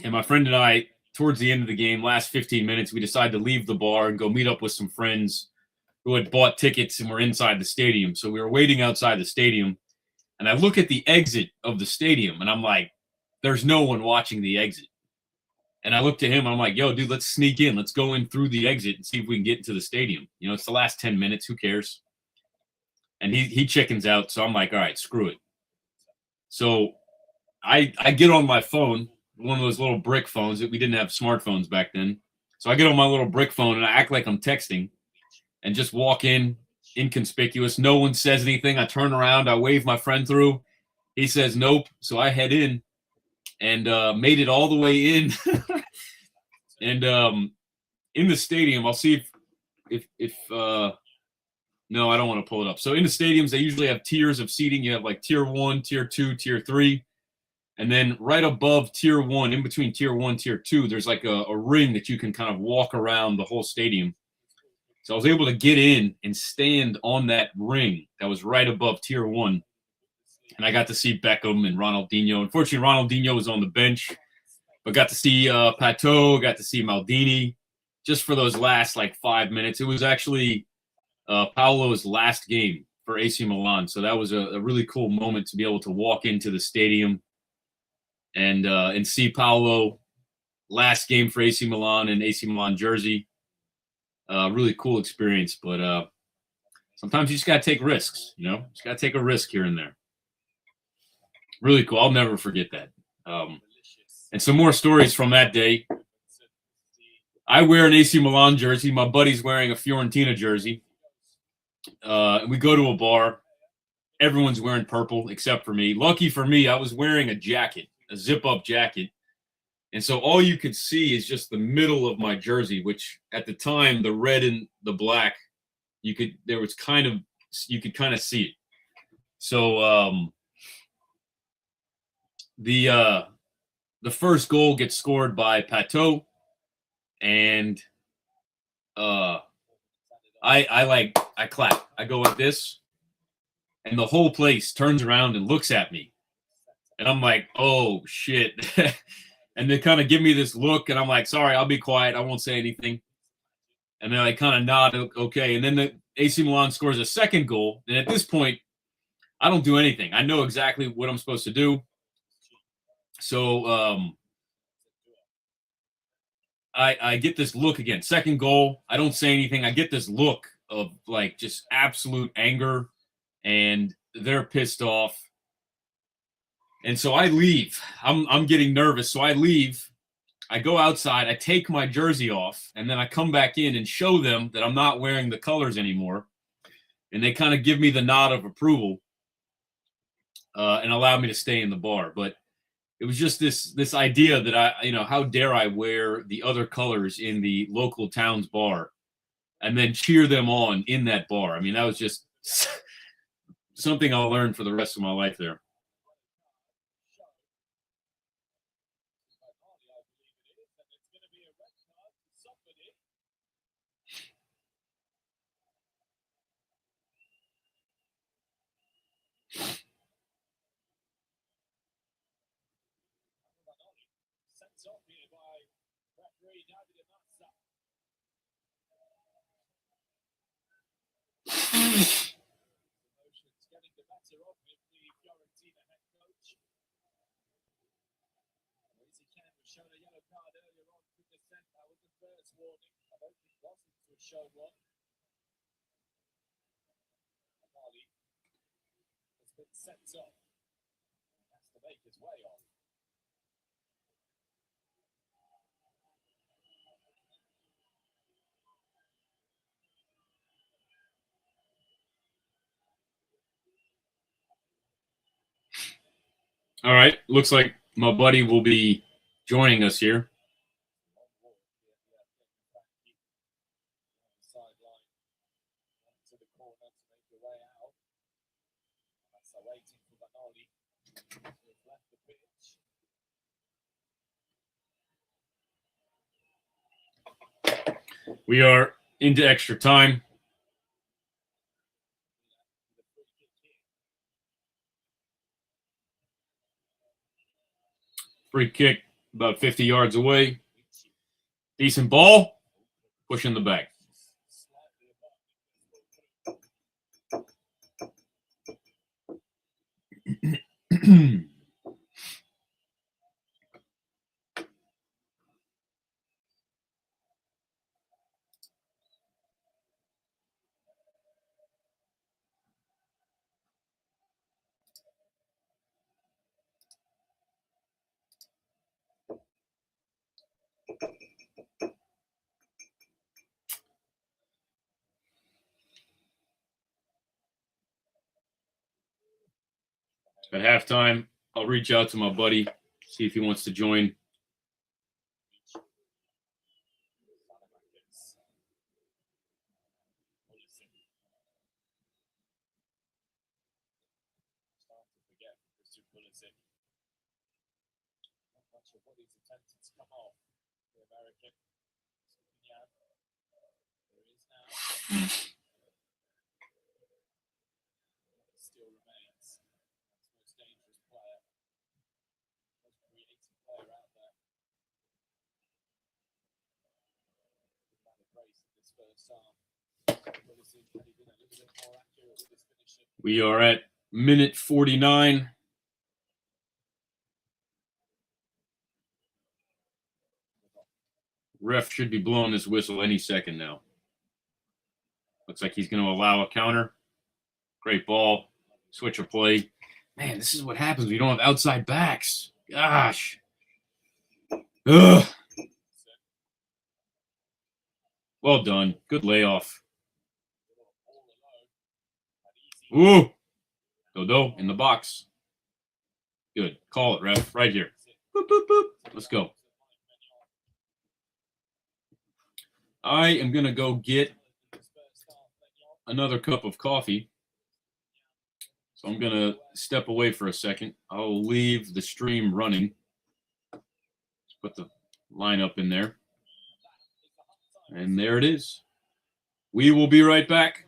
And my friend and I, towards the end of the game, last 15 minutes, we decided to leave the bar and go meet up with some friends who had bought tickets and were inside the stadium. So we were waiting outside the stadium. And I look at the exit of the stadium, and I'm like, there's no one watching the exit. And I look to him, and I'm like, yo, dude, let's sneak in. Let's go in through the exit and see if we can get into the stadium. You know, it's the last 10 minutes. Who cares? And he chickens out. So I'm like, all right, screw it. So I get on my phone, one of those little brick phones. We didn't have smartphones back then. So I get on my little brick phone, and I act like I'm texting and just walk in, inconspicuous. No one says anything. I turn around. I wave my friend through. He says nope. So I head in and made it all the way in. And in the stadium, I'll see if no, I don't want to pull it up. So in the stadiums, they usually have tiers of seating. You have like tier 1, tier 2, tier 3. And then right above tier 1, in between tier 1, tier 2, there's like a ring that you can kind of walk around the whole stadium. So I was able to get in and stand on that ring that was right above tier 1. And I got to see Beckham and Ronaldinho. Unfortunately, Ronaldinho was on the bench, but got to see Pato, got to see Maldini just for those last like 5 minutes. It was actually Paolo's last game for AC Milan. So that was a really cool moment to be able to walk into the stadium and see Paolo last game for AC Milan in AC Milan jersey. Really cool experience, but sometimes you just got to take risks, you know, just got to take a risk here and there. Really cool. I'll never forget that. And some more stories from that day. I wear an AC Milan jersey. My buddy's wearing a Fiorentina jersey. We go to a bar. Everyone's wearing purple except for me. Lucky for me, I was wearing a jacket, a zip-up jacket. And so all you could see is just the middle of my jersey, which at the time, the red and the black, you could kind of see it. So the first goal gets scored by Pato, and I clap. I go like this, and the whole place turns around and looks at me. And I'm like, oh shit. And they kind of give me this look, and I'm like, sorry, I'll be quiet. I won't say anything. And then I kind of nod, okay. And then the AC Milan scores a second goal. And at this point, I don't do anything. I know exactly what I'm supposed to do. So I get this look again. Second goal. I don't say anything. I get this look of like just absolute anger, and they're pissed off. And so I leave. I'm getting nervous. So I leave. I go outside. I take my jersey off, and then I come back in and show them that I'm not wearing the colors anymore. And they kind of give me the nod of approval and allow me to stay in the bar. But it was just this idea that how dare I wear the other colors in the local town's bar and then cheer them on in that bar. I mean, that was just something I'll learn for the rest of my life there. Fiorentina head coach. Moise Kean was shown a yellow card earlier on through dissent. That was the first warning. I don't think Boston was shown one. Amali has been sent off. Has to make his way on. All right. Looks like my buddy will be joining us here. Long walk here. Franchi on the sideline to the corner to make your way out. That's waiting for Banoli. Who's left the pitch. We are into extra time. The free kick here. Free kick about 50 yards away. Decent ball. Push in the back. Slightly above. At halftime, I'll reach out to my buddy, see if he wants to join. Not much of what he's attempted to come off. The American. There is now. It still remains. That's the most dangerous player. Most creative player out there. Amount of race in this first half. Pulisic, had he been a little bit more accurate with his finishing. We are at minute 49. Ref should be blowing this whistle any second now. Looks like he's going to allow a counter. Great ball. Switch of play. Man, this is what happens when you don't have outside backs. Gosh. Ugh. Well done. Good layoff. Ooh. Dodo in the box. Good. Call it, ref. Right here. Boop, boop, boop. Let's go. I am going to go get another cup of coffee. So I'm going to step away for a second. I'll leave the stream running. Put the lineup in there. And there it is. We will be right back.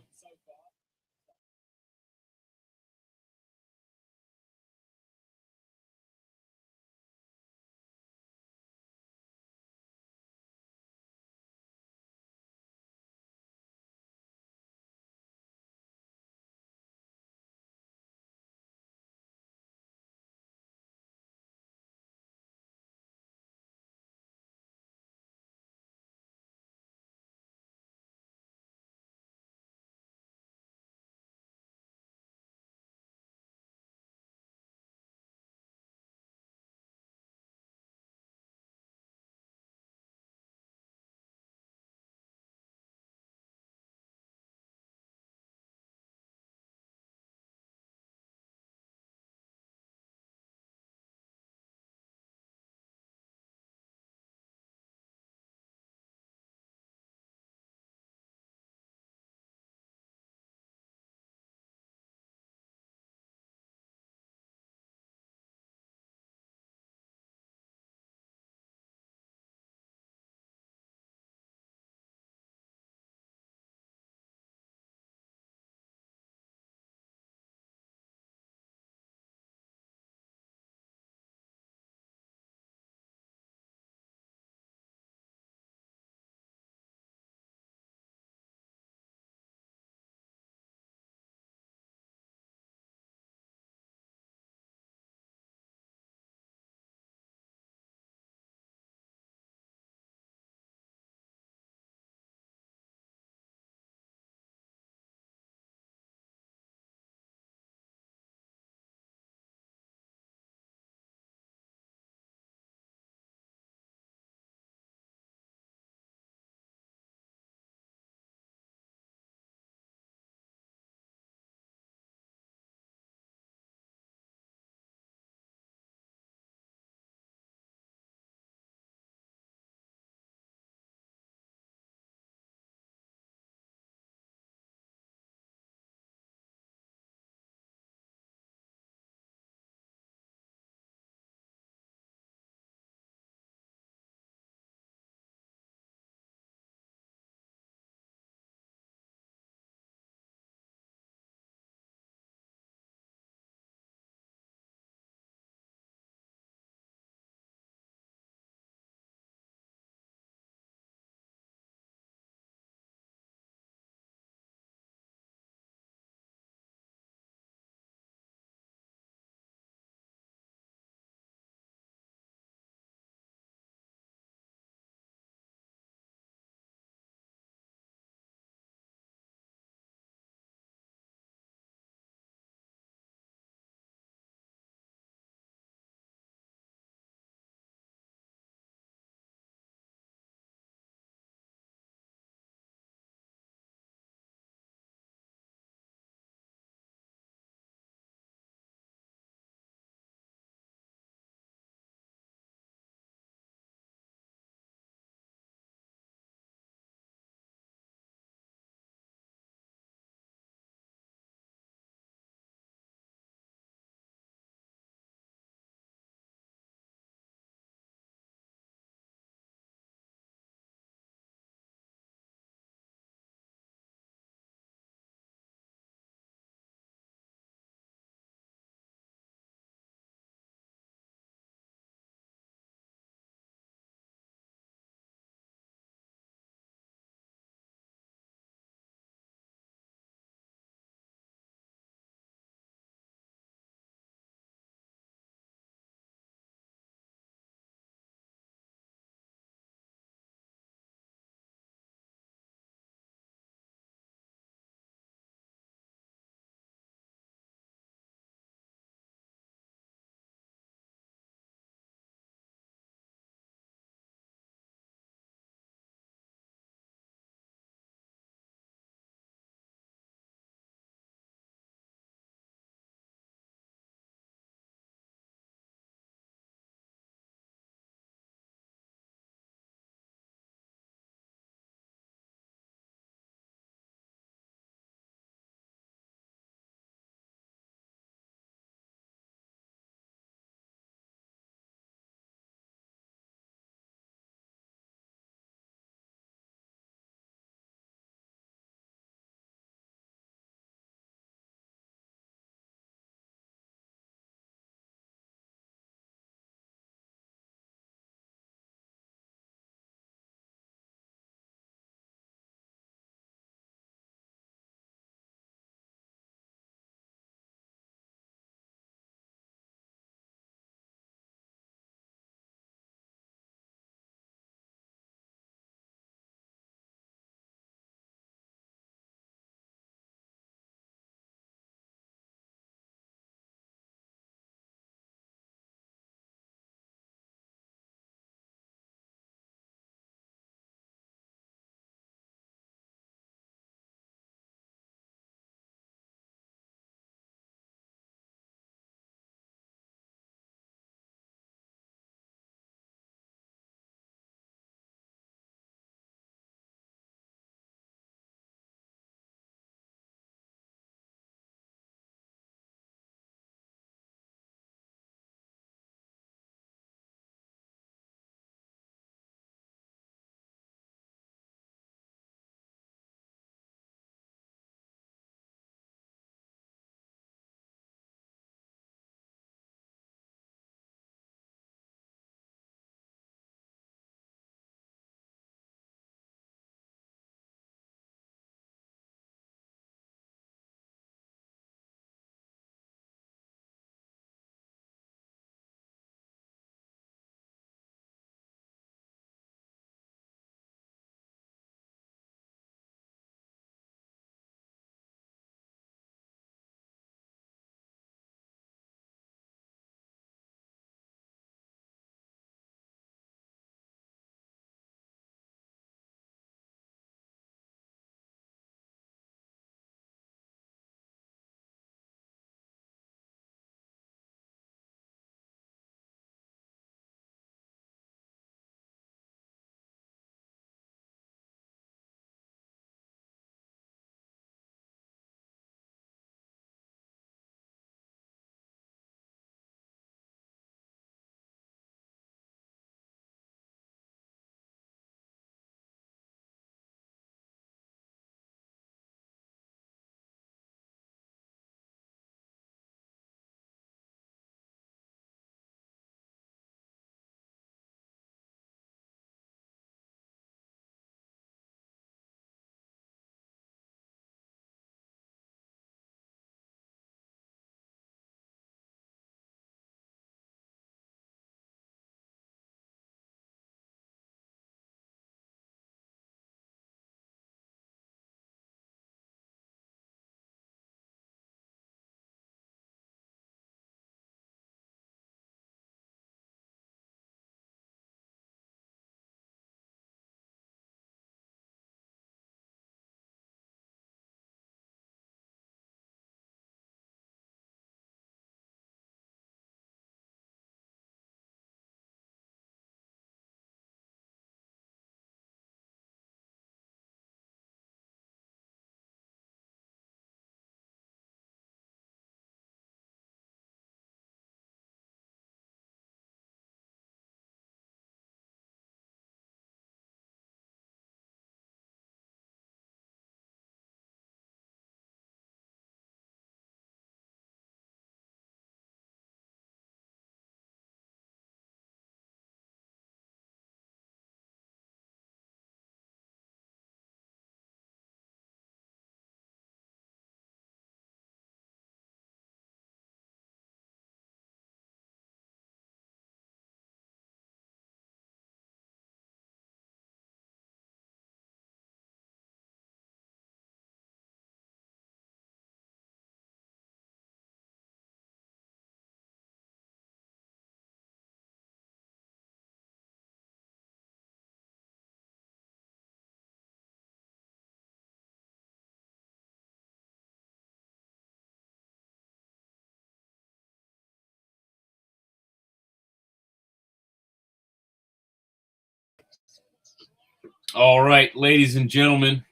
All right, ladies and gentlemen,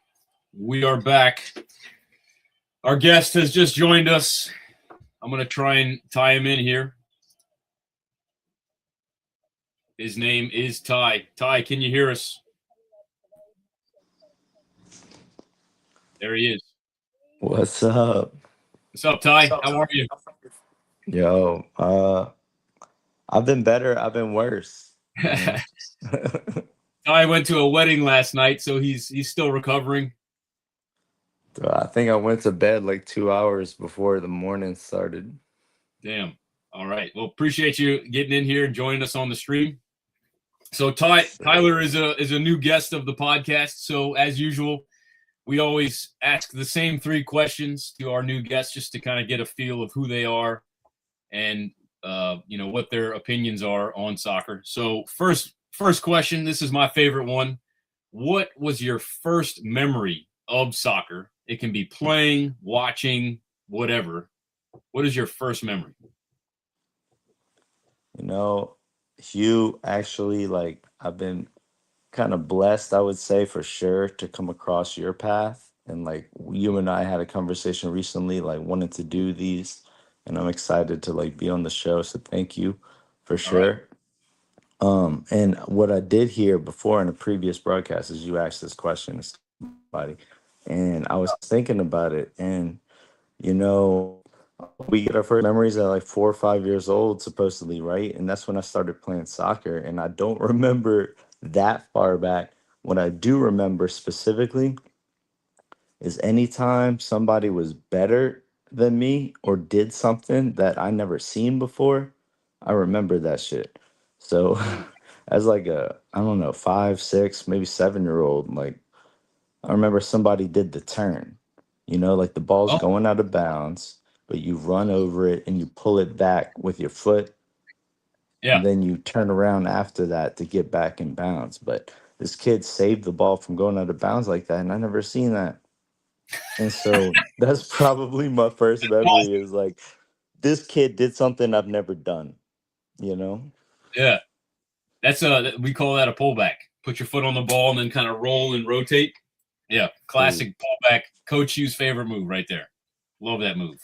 we are back. Our guest has just joined us. I'm going to try and tie him in here. His name is Ty. Ty, can you hear us? There he is. What's up? What's up, Ty? How are you? Yo, I've been better, I've been worse. you know? Ty went to a wedding last night, so he's still recovering. I think I went to bed like 2 hours before the morning started. Damn. All right. Well, appreciate you getting in here and joining us on the stream. So Tyler is a new guest of the podcast. So as usual, we always ask the same 3 questions to our new guests just to kind of get a feel of who they are and what their opinions are on soccer. So first question, this is my favorite one. What was your first memory of soccer? It can be playing, watching, whatever. What is your first memory? Hugh, actually, I've been kind of blessed, I would say, for sure, to come across your path. And you and I had a conversation recently, wanting to do these, and I'm excited to be on the show. So thank you for All right. sure. And what I did hear before in a previous broadcast is you asked this question to somebody, and I was thinking about it, and you know, we get our first memories at like 4 or 5 years old, supposedly, right? And that's when I started playing soccer, and I don't remember that far back. What I do remember specifically is anytime somebody was better than me or did something that I never seen before, I remember that shit. So as I don't know, 5, 6, maybe 7 year old, I remember somebody did the turn, like the ball's Oh, going out of bounds, but you run over it and you pull it back with your foot, yeah. and then you turn around after that to get back in bounds. But this kid saved the ball from going out of bounds like that, and I never seen that. And so that's probably my first memory is this kid did something I've never done, you know? Yeah. We call that a pullback. Put your foot on the ball and then kind of roll and rotate. Yeah. Ooh, Classic pullback. Coach Hugh's favorite move right there. Love that move.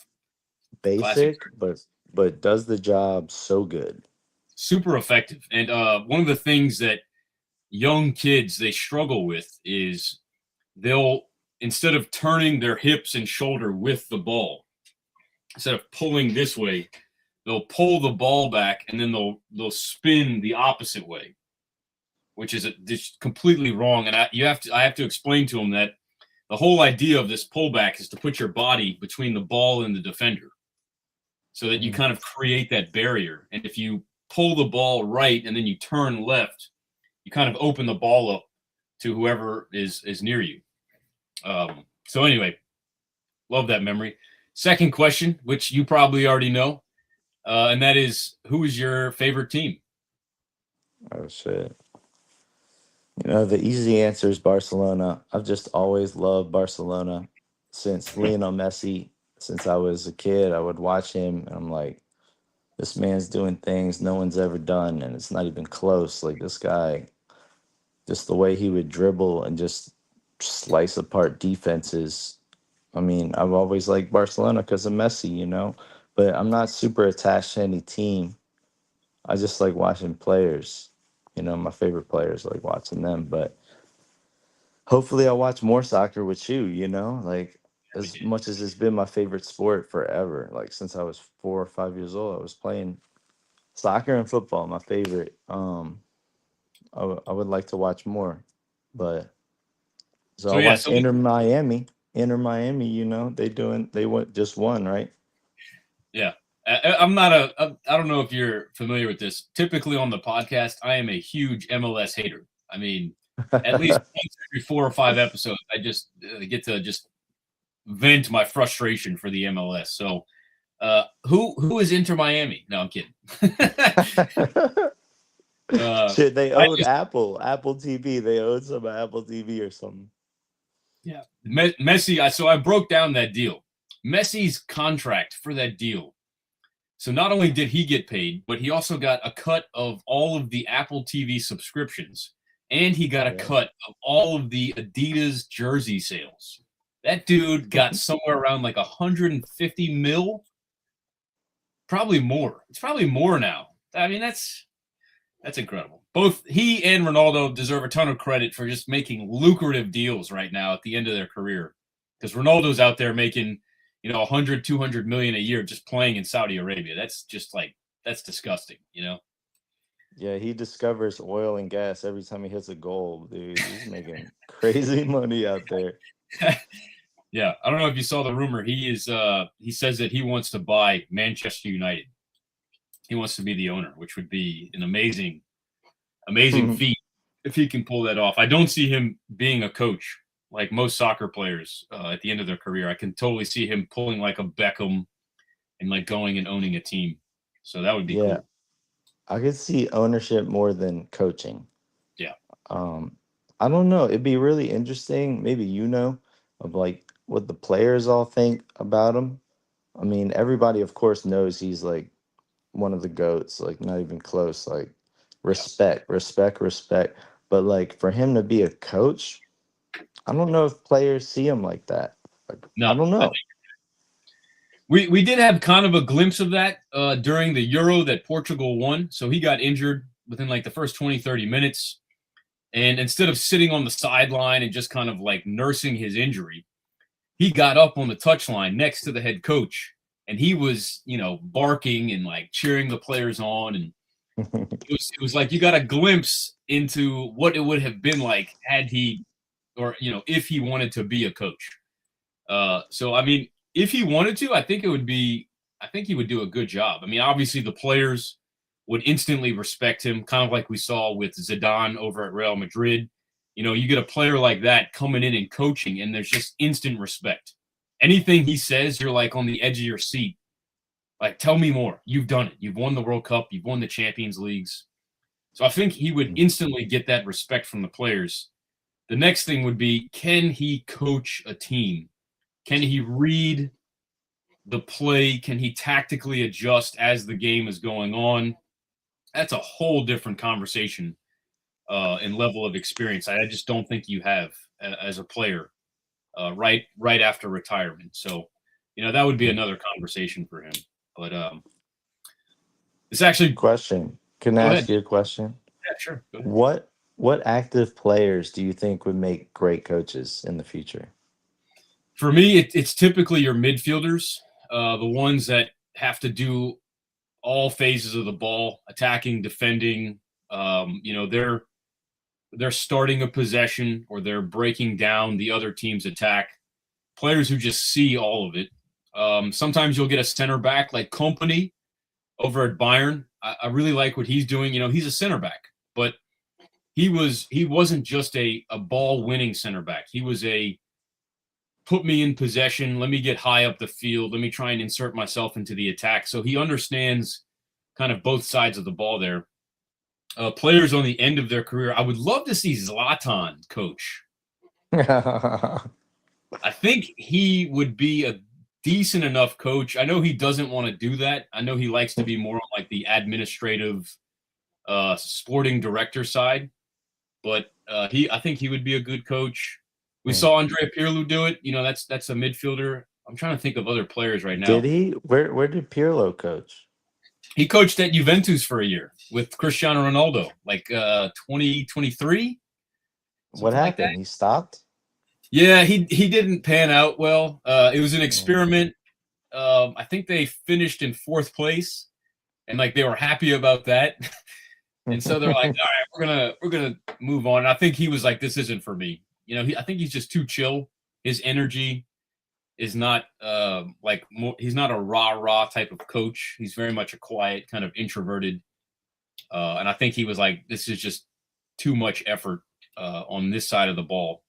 Classic. basic, but does the job so good. Super effective. And one of the things that young kids they struggle with is they'll instead of turning their hips and shoulder with the ball, instead of pulling this way, they'll pull the ball back and then they'll spin the opposite way, which is just completely wrong. And I have to explain to them that the whole idea of this pullback is to put your body between the ball and the defender, so that you Mm. kind of create that barrier. And if you pull the ball right and then you turn left, you kind of open the ball up to whoever is near you. So anyway, love that memory. Second question, which you probably already know, and that is, who is your favorite team? Oh shit. The easy answer is Barcelona. I've just always loved Barcelona since Lionel Messi. Since I was a kid, I would watch him, and I'm like, this man's doing things no one's ever done, and it's not even close. Like this guy, just the way he would dribble and just slice apart defenses. I mean, I've always liked Barcelona because of Messi, but I'm not super attached to any team. I just like watching players. My favorite players, like watching them. But hopefully I'll watch more soccer with you, We as did. much as it's been my favorite sport forever. Like since I was 4 or 5 years old, I was playing soccer and football, my favorite. I would like to watch more. But so So I yeah, watch so Inter Miami. Inter Miami, they just won, right? yeah, I'm not I don't know if you're familiar with this. Typically on the podcast, I am a huge MLS hater. I mean, at least once every 4 or 5 episodes, I just get to just vent my frustration for the MLS. So, who is Inter Miami? No, I'm kidding. uh, Shit, they I owed just Apple TV. They owed some Apple TV or something. yeah, Messi. So I broke down that deal. Messi's contract for that deal. So not only did he get paid, but he also got a cut of all of the Apple TV subscriptions and he got a Yeah. cut of all of the Adidas jersey sales. That dude got somewhere around like 150 mil, probably more. It's probably more now. I mean, that's incredible. Both he and Ronaldo deserve a ton of credit for just making lucrative deals right now at the end of their career. Because Ronaldo's out there making, 100, 200 million a year just playing in Saudi Arabia. That's just like, that's disgusting, Yeah, he discovers oil and gas every time he hits a goal, dude. He's making crazy money out there. Yeah, I don't know if you saw the rumor. He says that he wants to buy Manchester United. He wants to be the owner, which would be an amazing feat if he can pull that off. I don't see him being a coach like most soccer players at the end of their career. I can totally see him pulling like a Beckham and like going and owning a team. So that would be Yeah, cool. I could see ownership more than coaching. Yeah. I don't know. It'd be really interesting, maybe of like what the players all think about him. I mean, everybody, of course, knows he's like one of the GOATs, like not even close. Like respect, respect, respect. But like for him to be a coach, I don't know if players see him like that. Like, No, I don't know. we did have kind of a glimpse of that during the Euro that Portugal won. So he got injured within like the first 20, 30 minutes. And instead of sitting on the sideline and just kind of like nursing his injury, he got up on the touchline next to the head coach. And he was, barking and like cheering the players on. And it was like you got a glimpse into what it would have been like had he, or, if he wanted to be a coach. So, I mean, if he wanted to, I think he would do a good job. I mean, obviously the players would instantly respect him, kind of like we saw with Zidane over at Real Madrid. You get a player like that coming in and coaching, and there's just instant respect. Anything he says, you're like on the edge of your seat. Like, tell me more. You've done it. You've won the World Cup. You've won the Champions Leagues. So I think he would instantly get that respect from the players. The next thing would be, can he coach a team? Can he read the play? Can he tactically adjust as the game is going on? That's a whole different conversation and level of experience. I just don't think you have as a player right after retirement. So, that would be another conversation for him. But it's actually Question. Can Go I ahead. ask you a question? Yeah, sure. Go ahead. What active players do you think would make great coaches in the future? For me, it's typically your midfielders, the ones that have to do all phases of the ball, attacking, defending. They're starting a possession or they're breaking down the other team's attack. Players who just see all of it. Sometimes you'll get a center back like Kompany over at Bayern. I really like what he's doing. He's a center back, but he wasn't just a ball winning center back. He was a put me in possession. Let me get high up the field. Let me try and insert myself into the attack. So he understands kind of both sides of the ball there. Players on the end of their career, I would love to see Zlatan coach. I think he would be a decent enough coach. I know he doesn't want to do that. I know he likes to be more on like the administrative sporting director side, but I think he would be a good coach. We saw Andrea Pirlo do it. That's a midfielder. I'm trying to think of other players right now. Did he? Where did Pirlo coach? He coached at Juventus for a year with Cristiano Ronaldo, like 2023. What happened? He stopped? Yeah, he didn't pan out well. It was an experiment. I think they finished in 4th place, and like they were happy about that. And so they're like, all right, we're gonna move on. And I think he was like, this isn't for me. I think he's just too chill. His energy is not he's not a rah type of coach. He's very much a quiet, kind of introverted. And I think he was like, this is just too much effort on this side of the ball.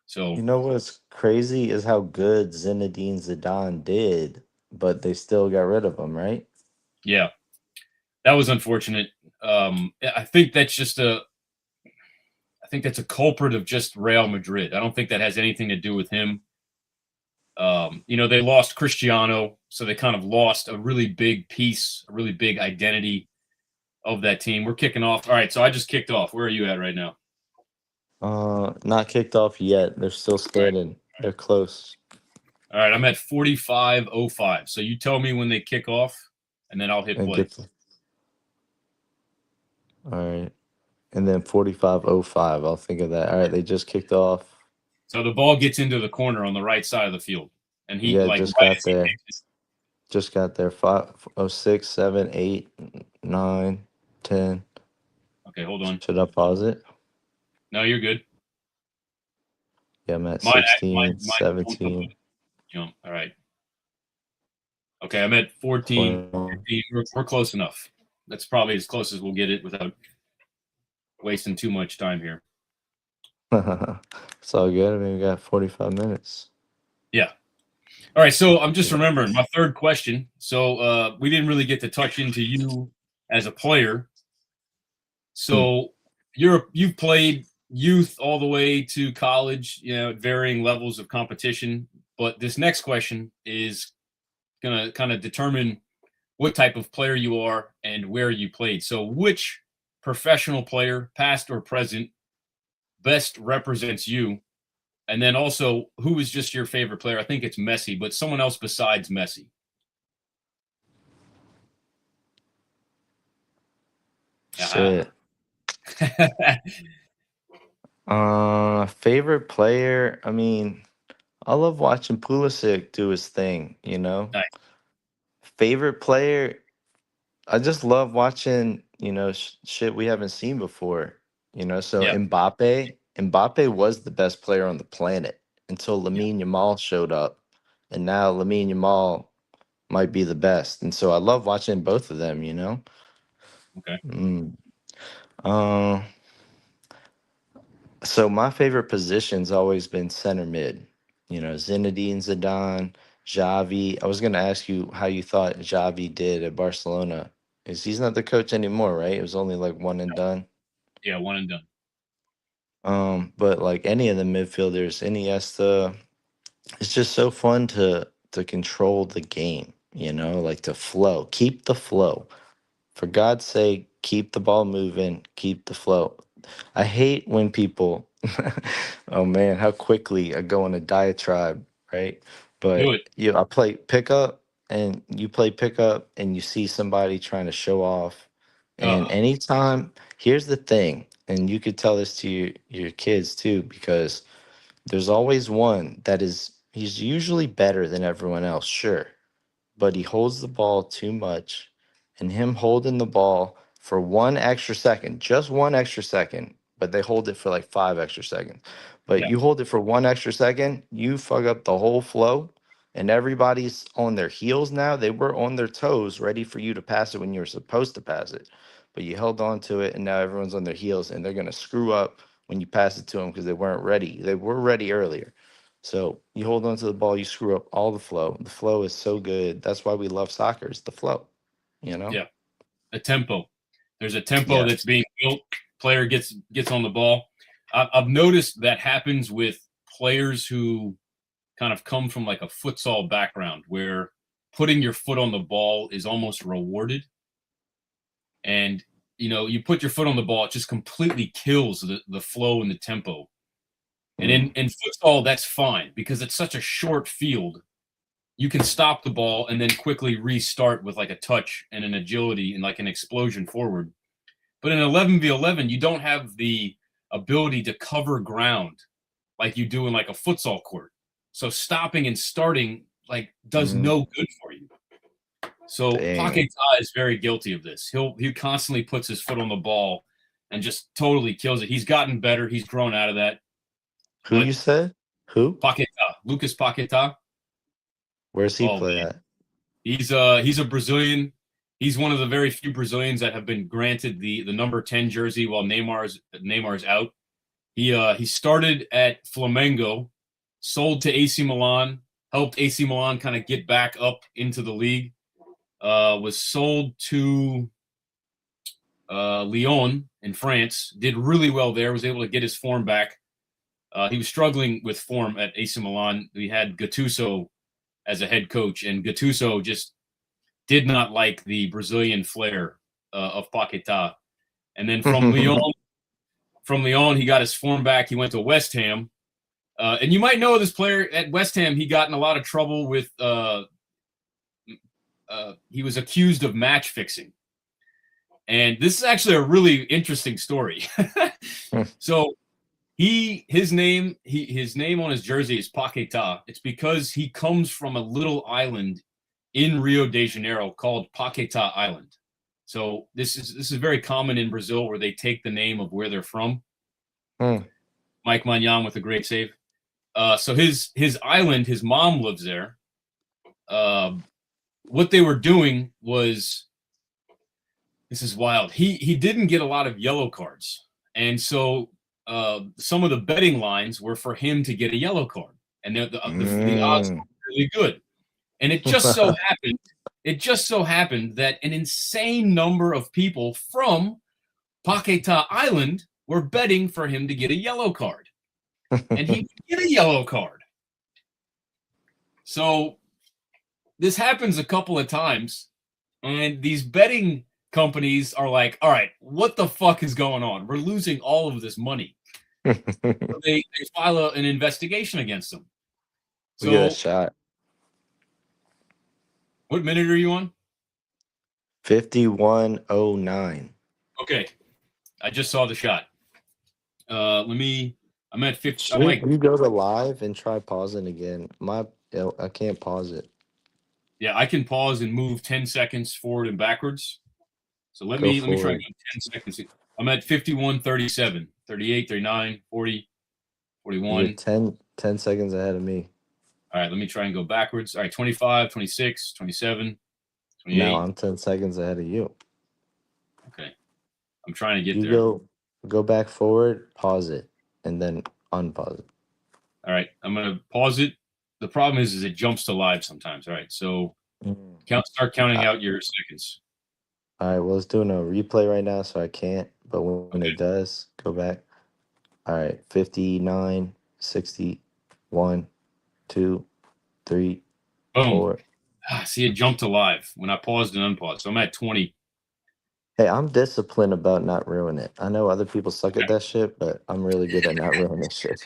So what's crazy is how good Zinedine Zidane did, but they still got rid of him, right? Yeah, that was unfortunate. I think that's a culprit of just Real Madrid. I don't think that has anything to do with him. They lost Cristiano, so they kind of lost a really big piece, a really big identity of that team. We're kicking off. All right, so I just kicked off. Where are you at right now? Not kicked off yet. They're still standing. They're close. All right, I'm at 45:05. So you tell me when they kick off, and then I'll hit And play. all right. And then 45:05. I'll think of that. All right, they just kicked off. So the ball gets into the corner on the right side of the field, and he Yeah, like just right got as he there. takes it. Just got there. 5:06, 7, 8, 9, 10. Okay, hold on. Should I pause it? No, you're good. Yeah, I'm at Mine, 16, mine don't come with 17, a jump. All right. Okay, I'm at 14, 21. 15. We're close enough. That's probably as close as we'll get it without wasting too much time here. It's all good. I mean, we got 45 minutes. Yeah. All right. So I'm just remembering my third question. So we didn't really get to touch into you as a player. So you've played youth all the way to college, at varying levels of competition. But this next question is gonna kind of determine what type of player you are and where you played. So which professional player, past or present, best represents you? And then also, who is just your favorite player? I think it's Messi, but someone else besides Messi. Shit. Favorite player? I mean, I love watching Pulisic do his thing, Nice. Favorite player? I just love watching, shit we haven't seen before, So Yeah. Mbappe was the best player on the planet until Yeah. Lamine Yamal showed up, and now Lamine Yamal might be the best, and so I love watching both of them. Okay. Mm. Uh, so my favorite position's always been center mid. Zinedine Zidane, Xavi. I was gonna ask you how you thought Xavi did at Barcelona. Is he's not the coach anymore, right? It was only like one and done. Yeah. One and done. But like any of the midfielders, Iniesta, it's just so fun to control the game, like to flow, keep the flow. For God's sake, keep the ball moving, keep the flow. I hate when people, oh man, how quickly I go on a diatribe, right? Do But it. I play pickup and you play pickup and you see somebody trying to show off. And anytime, here's the thing, and you could tell this to your kids too, because there's always one he's usually better than everyone else, sure, but he holds the ball too much. And him holding the ball for 1 extra second, just 1 extra second, but they hold it for like 5 extra seconds. But Yeah. you hold it for 1 extra second, you fuck up the whole flow, and everybody's on their heels now. They were on their toes, ready for you to pass it when you were supposed to pass it. But you held on to it, and now everyone's on their heels, and they're going to screw up when you pass it to them because they weren't ready. They were ready earlier. So you hold on to the ball, you screw up all the flow. The flow is so good. That's why we love soccer. It's the flow, you know? Yeah. A tempo. There's a tempo Yeah. that's being built. Player gets on the ball. I've noticed that happens with players who kind of come from like a futsal background where putting your foot on the ball is almost rewarded. And you put your foot on the ball, it just completely kills the flow and the tempo. And in futsal, that's fine because it's such a short field. You can stop the ball and then quickly restart with like a touch and an agility and like an explosion forward. But in 11v11, you don't have the ability to cover ground like you do in like a futsal court. So stopping and starting like does Mm, no good for you. So damn. Paquetá is very guilty of this. He constantly puts his foot on the ball and just totally kills it. He's gotten better. He's grown out of that. Who But you said? Who? Lucas Paquetá, Where's he oh play man, at? he's a Brazilian. He's one of the very few Brazilians that have been granted the number 10 jersey while Neymar's out. He started at Flamengo, sold to AC Milan, helped AC Milan kind of get back up into the league. Was sold to Lyon in France, did really well there, was able to get his form back. He was struggling with form at AC Milan. We had Gattuso as a head coach, and Gattuso just did not like the Brazilian flair of Paquetá. And then from Lyon. He got his form back. He went to West Ham. And you might know this player at West Ham. He got in a lot of trouble with he was accused of match fixing. And this is actually a really interesting story. So his name on his jersey is Paquetá. It's because he comes from a little island in Rio de Janeiro called Paquetá Island. So this is very common in Brazil, where they take the name of where they're from. Mike Magnan with a great save. So his island, his mom lives there. What they were doing was, this is wild. He didn't get a lot of yellow cards, and so some of the betting lines were for him to get a yellow card, and the odds were really good. And it just so happened that an insane number of people from Paquetá Island were betting for him to get a yellow card, and he would get a yellow card. So this happens a couple of times, and these betting companies are like, all right, what the fuck is going on? We're losing all of this money. So they file an investigation against them. So, we get a shot. What minute are you on? 51:09. Okay. I just saw the shot. I'm at 50. Should you go to live and try pausing again? I can't pause it. Yeah, I can pause and move 10 seconds forward and backwards. So let Go me try forward. and go 10 seconds. I'm at 51, 37, 38, 39, 40, 41. You're 10 seconds ahead of me. All right, let me try and go backwards. All right, 25, 26, 27, 28. Now I'm 10 seconds ahead of you. Okay. I'm trying to get You there. go back forward, pause it, and then unpause it. All right, I'm going to pause it. The problem is it jumps to live sometimes. All right, so start counting out your seconds. All right, well, it's doing a replay right now, so I can't. But when it does, go back. All right, 59, 60, 1, 2, 3, Boom. 4. See, it jumped to live when I paused and unpaused. So I'm at 20. Hey, I'm disciplined about not ruining it. I know other people suck at that shit, but I'm really good at not ruining shit.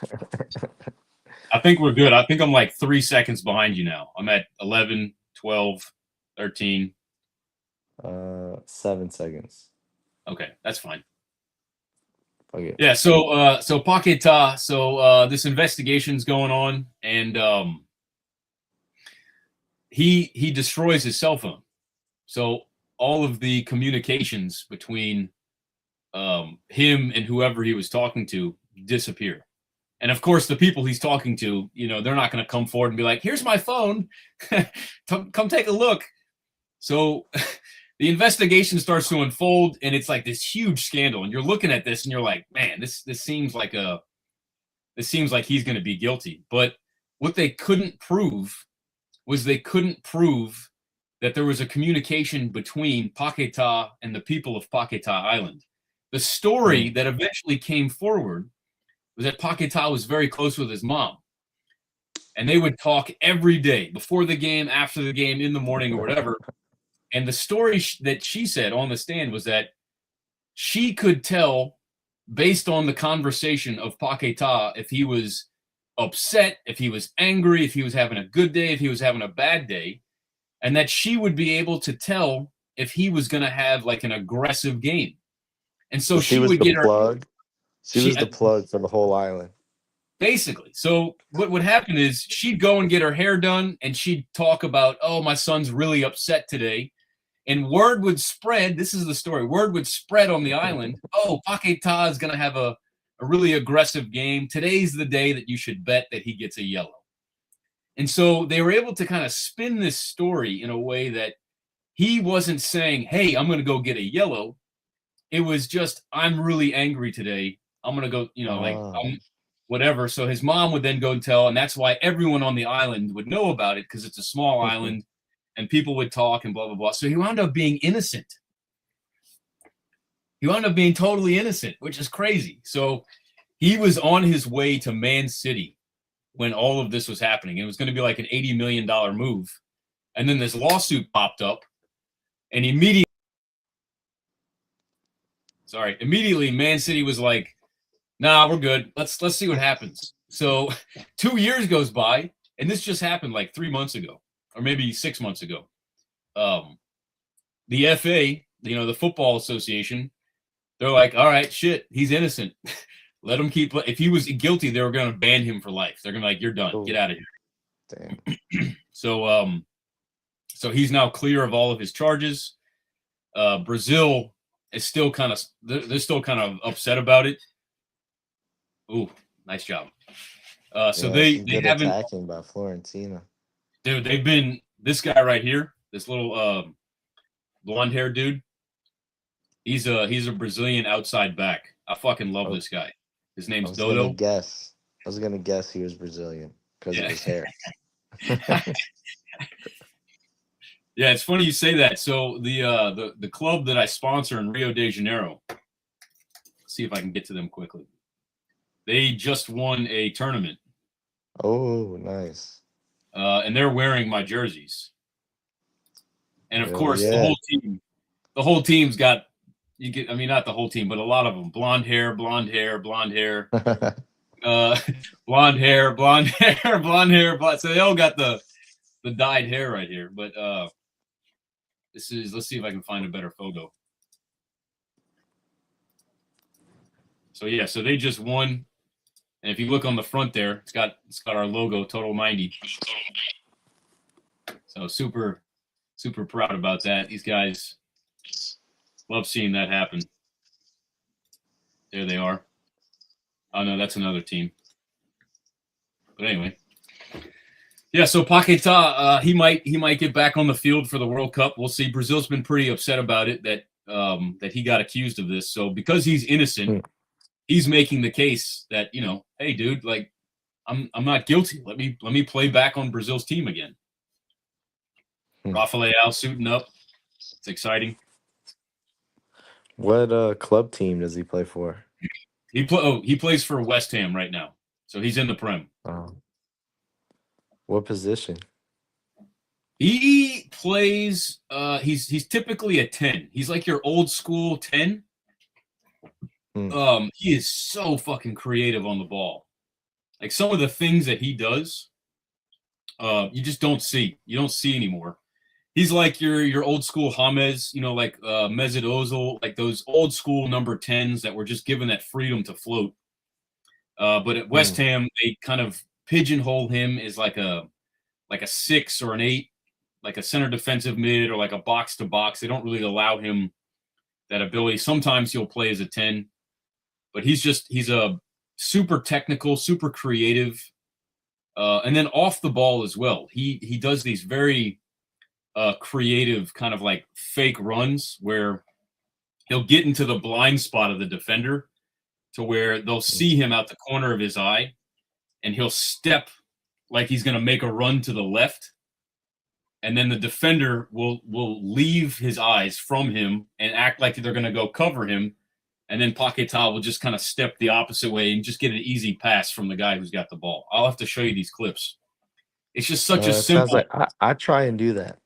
I think we're good. I think I'm like 3 seconds behind you now. I'm at 11, 12, 13. 7 seconds. Okay, that's fine. Okay. Yeah, so Paquetá, this investigation's going on, and he destroys his cell phone. So all of the communications between him and whoever he was talking to disappear. And of course, the people he's talking to, they're not going to come forward and be like, here's my phone. Come take a look. So the investigation starts to unfold, and it's like this huge scandal. And you're looking at this and you're like, man, this seems like he's going to be guilty. But what they couldn't prove was that there was a communication between Paquetá and the people of Paquetá Island. The story that eventually came forward was that Paquetá was very close with his mom. And they would talk every day, before the game, after the game, in the morning, or whatever. And the story that she said on the stand was that she could tell, based on the conversation of Paquetá, if he was upset, if he was angry, if he was having a good day, if he was having a bad day, and that she would be able to tell if he was going to have like an aggressive game. And so she was would the get her plug. She was the plug for the whole island. Basically. So what would happen is she'd go and get her hair done, and she'd talk about, oh, my son's really upset today. And word would spread. This is the story. Word would spread on the island. Oh, Paquetá is going to have a really aggressive game. Today's the day that you should bet that he gets a yellow. And so they were able to kind of spin this story in a way that he wasn't saying, hey, I'm going to go get a yellow. It was just, I'm really angry today. I'm going to go, whatever. So his mom would then go and tell, and that's why everyone on the island would know about it, because it's a small island and people would talk and blah, blah, blah. So he wound up being innocent. He wound up being totally innocent, which is crazy. So he was on his way to Man City when all of this was happening. It was going to be like an $80 million move. And then this lawsuit popped up, and immediately Man City was like, Nah, we're good. Let's see what happens. So 2 years goes by, and this just happened like 3 months ago, or maybe 6 months ago. The FA, the Football Association, they're like, all right, shit, he's innocent. Let him keep. If he was guilty, they were going to ban him for life. They're going to be like, you're done. Get out of here. Damn. So he's now clear of all of his charges. Brazil is still kind of, they're still kind of upset about it. Ooh, nice job. So they good haven't, attacking by Fiorentina. dude, they've been, this guy right here, this little blonde haired dude. He's a Brazilian outside back. I fucking love this guy. His name's Dodo. I was gonna guess he was Brazilian because of his hair. Yeah, it's funny you say that. So the club that I sponsor in Rio de Janeiro, let's see if I can get to them quickly. They just won a tournament. Oh, nice. And they're wearing my jerseys. And of course, yeah. the whole team's got, not the whole team, but a lot of them, blonde hair, blonde hair, blonde hair, blonde hair, blonde hair, blonde hair. So they all got the dyed hair right here. But let's see if I can find a better photo. So yeah, so they just won. And if you look on the front there, it's got our logo, Total 90. So super proud about that. These guys love seeing that happen. There they are. Oh no, that's another team. But anyway. Yeah, so Paquetá, he might get back on the field for the World Cup. We'll see. Brazil's been pretty upset about it that he got accused of this. So because he's innocent, he's making the case that, hey dude, like I'm not guilty. Let me play back on Brazil's team again. Rafael suiting up. It's exciting. What club team does he play for? He plays for West Ham right now. So he's in the Prem. What position? He plays he's typically a 10. He's like your old school 10. He is so fucking creative on the ball. Like some of the things that he does, you just don't see. You don't see anymore. He's like your old school James, like Mesut Ozil, like those old school number 10s that were just given that freedom to float. But at West Ham, they kind of pigeonhole him as like a 6 or an 8, like a center defensive mid or like a box to box. They don't really allow him that ability. Sometimes he'll play as a 10, but he's a super technical, super creative, and then off the ball as well. He does these very creative kind of like fake runs where he'll get into the blind spot of the defender to where they'll see him out the corner of his eye and he'll step like he's going to make a run to the left. And then the defender will leave his eyes from him and act like they're going to go cover him. And then Paquetá will just kind of step the opposite way and just get an easy pass from the guy who's got the ball. I'll have to show you these clips. It's just such a simple. Sounds like I try and do that.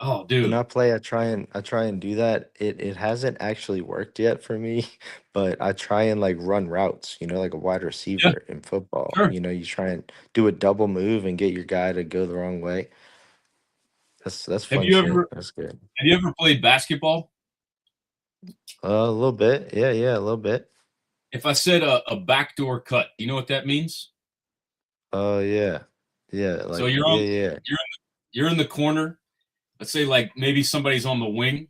Oh, dude. When I play, I try and do that. It hasn't actually worked yet for me, but I try and like run routes, like a wide receiver in football. Sure. You try and do a double move and get your guy to go the wrong way. That's fun. That's good. Have you ever played basketball? A little bit. Yeah, a little bit. If I said a backdoor cut, you know what that means? Oh, yeah. Yeah. So you're in the corner. Let's say like maybe somebody's on the wing.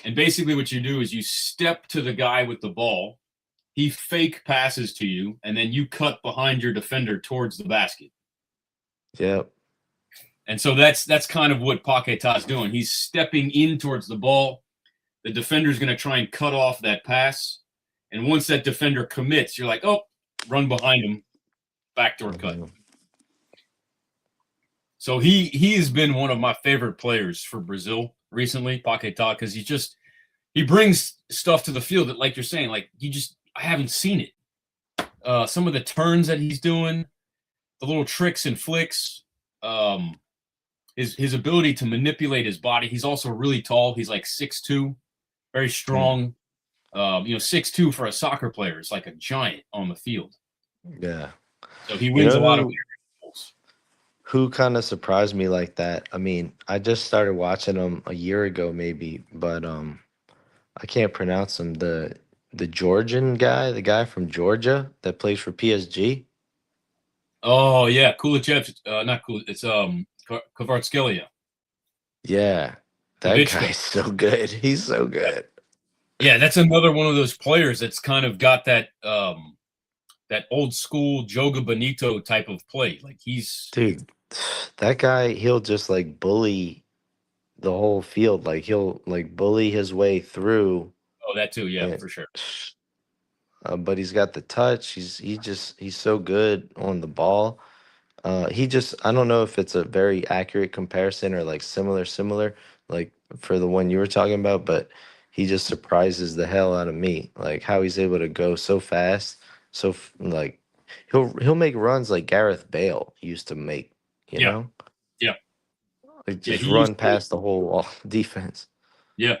And basically what you do is you step to the guy with the ball. He fake passes to you, and then you cut behind your defender towards the basket. Yep. And so that's kind of what Paquetá's doing. He's stepping in towards the ball. The defender's going to try and cut off that pass. And once that defender commits, you're like, oh, run behind him, backdoor cut. So he has been one of my favorite players for Brazil recently, Paquetá, because he brings stuff to the field that, like you're saying, like I haven't seen it. Some of the turns that he's doing, the little tricks and flicks, his ability to manipulate his body. He's also really tall. He's like 6'2", very strong. 6'2" for a soccer player is like a giant on the field. Yeah. So he You wins a know lot of who goals. who kind of surprised me like that? I mean, I just started watching him a year ago, maybe, but I can't pronounce him. The Georgian guy, the guy from Georgia that plays for PSG. Oh yeah, Kulichev, not Kul. It's Kvaratskhelia. Yeah, that Kavitska. guy's so good. He's so good, Yeah, that's another one of those players that's kind of got that that old school Joga Bonito type of play. Like he's dude. That guy, he'll just like bully the whole field. Like he'll like bully his way through, that too. Yeah, and for sure. but he's got the touch. He's so good on the ball. He just I don't know if it's a very accurate comparison or like similar like for the one you were talking about, but he just surprises the hell out of me. Like how he's able to go so fast, like he'll make runs like Gareth Bale used to make, you Yeah, know? yeah, Like yeah. just He used run to, past the whole defense. yeah,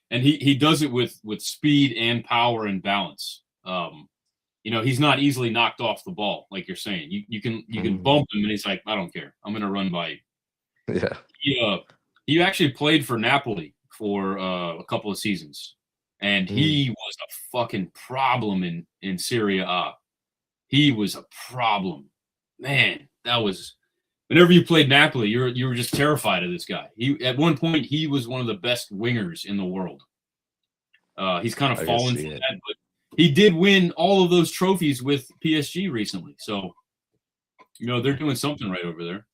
and he does it with speed and power and balance. He's not easily knocked off the ball, like you're saying. You can Mhm. bump him, and he's like, I don't care. I'm gonna run by you. Yeah. He actually played for Napoli for a couple of seasons, and Mm. he was a fucking problem in Serie A. He was a problem, man. That was whenever you played Napoli, you were just terrified of this guy. He at one point he was one of the best wingers in the world. He's kind of I can fallen see from it. that, but he did win all of those trophies with PSG recently. So they're doing something right over there.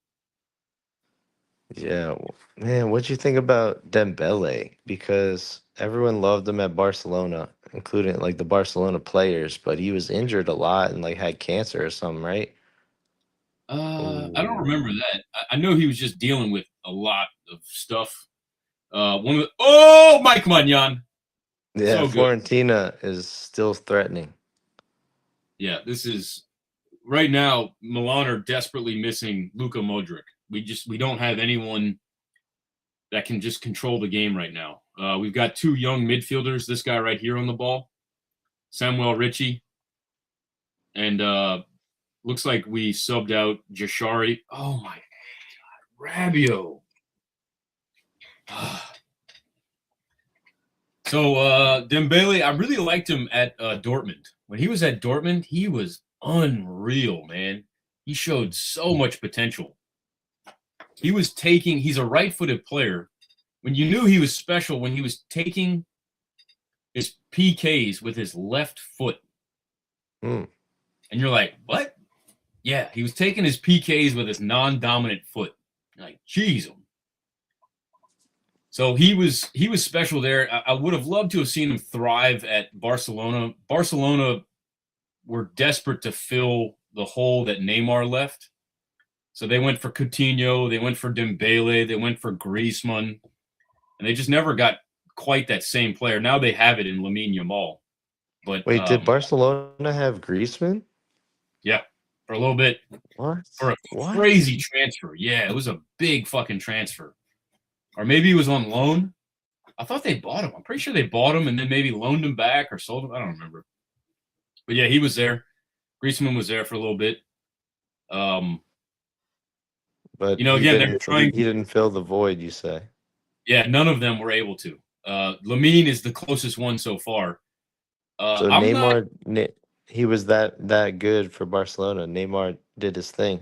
Yeah, man, what'd you think about Dembele? Because everyone loved him at Barcelona, including like the Barcelona players, but he was injured a lot and like had cancer or something, right? I don't Ooh. remember that. I know he was just dealing with a lot of stuff. Mike Magnan, Yeah, so good. Florentina is still threatening. Yeah, this is right now. Milan are desperately missing Luka Modric. We don't have anyone that can just control the game right now. We've got two young midfielders. This guy right here on the ball, Samuel Ritchie, and looks like we subbed out Jashari. Oh my God, Rabio. So Dembele, I really liked him at Dortmund. When he was at Dortmund, he was unreal, man. He showed so much potential. He's a right-footed player. When you knew he was special, when he was taking his PKs with his left foot. Hmm. And you're like, what? Yeah, he was taking his PKs with his non-dominant foot. You're like, geez. So he was special there. I would have loved to have seen him thrive at Barcelona. Barcelona were desperate to fill the hole that Neymar left. So they went for Coutinho, they went for Dembele, they went for Griezmann, and they just never got quite that same player. Now they have it in Lamine Yamal. But Wait, did Barcelona have Griezmann? yeah, for a little bit, What? for a What? crazy transfer. Yeah, it was a big fucking transfer. Or maybe he was on loan. I thought they bought him. I'm pretty sure they bought him and then maybe loaned him back or sold him. I don't remember. But yeah, he was there. Griezmann was there for a little bit. But he Again, they were didn't he trying. didn't fill the void, you say. Yeah, none of them were able to. Lamine is the closest one so far. So I'm not. He was that good for Barcelona. Neymar did his thing.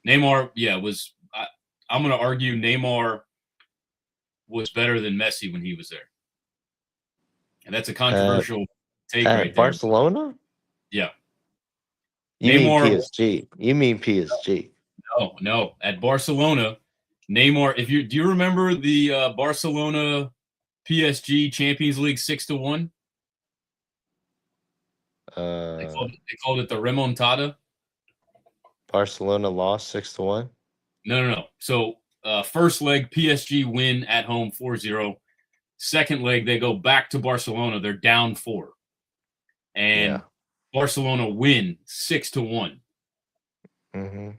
Neymar, yeah, I'm going to argue Neymar was better than Messi when he was there, and that's a At controversial take at right there. Barcelona? Yeah, You mean Neymar. PSG? You mean PSG? No, at Barcelona, Neymar. Do you remember the Barcelona PSG Champions League 6-1? They Uh, called it the remontada. Barcelona lost 6-1. No. So first leg, PSG win at home 4-0. Second leg, they go back to Barcelona. They're down 4. And Yeah. Barcelona win 6-1. Mm-hmm.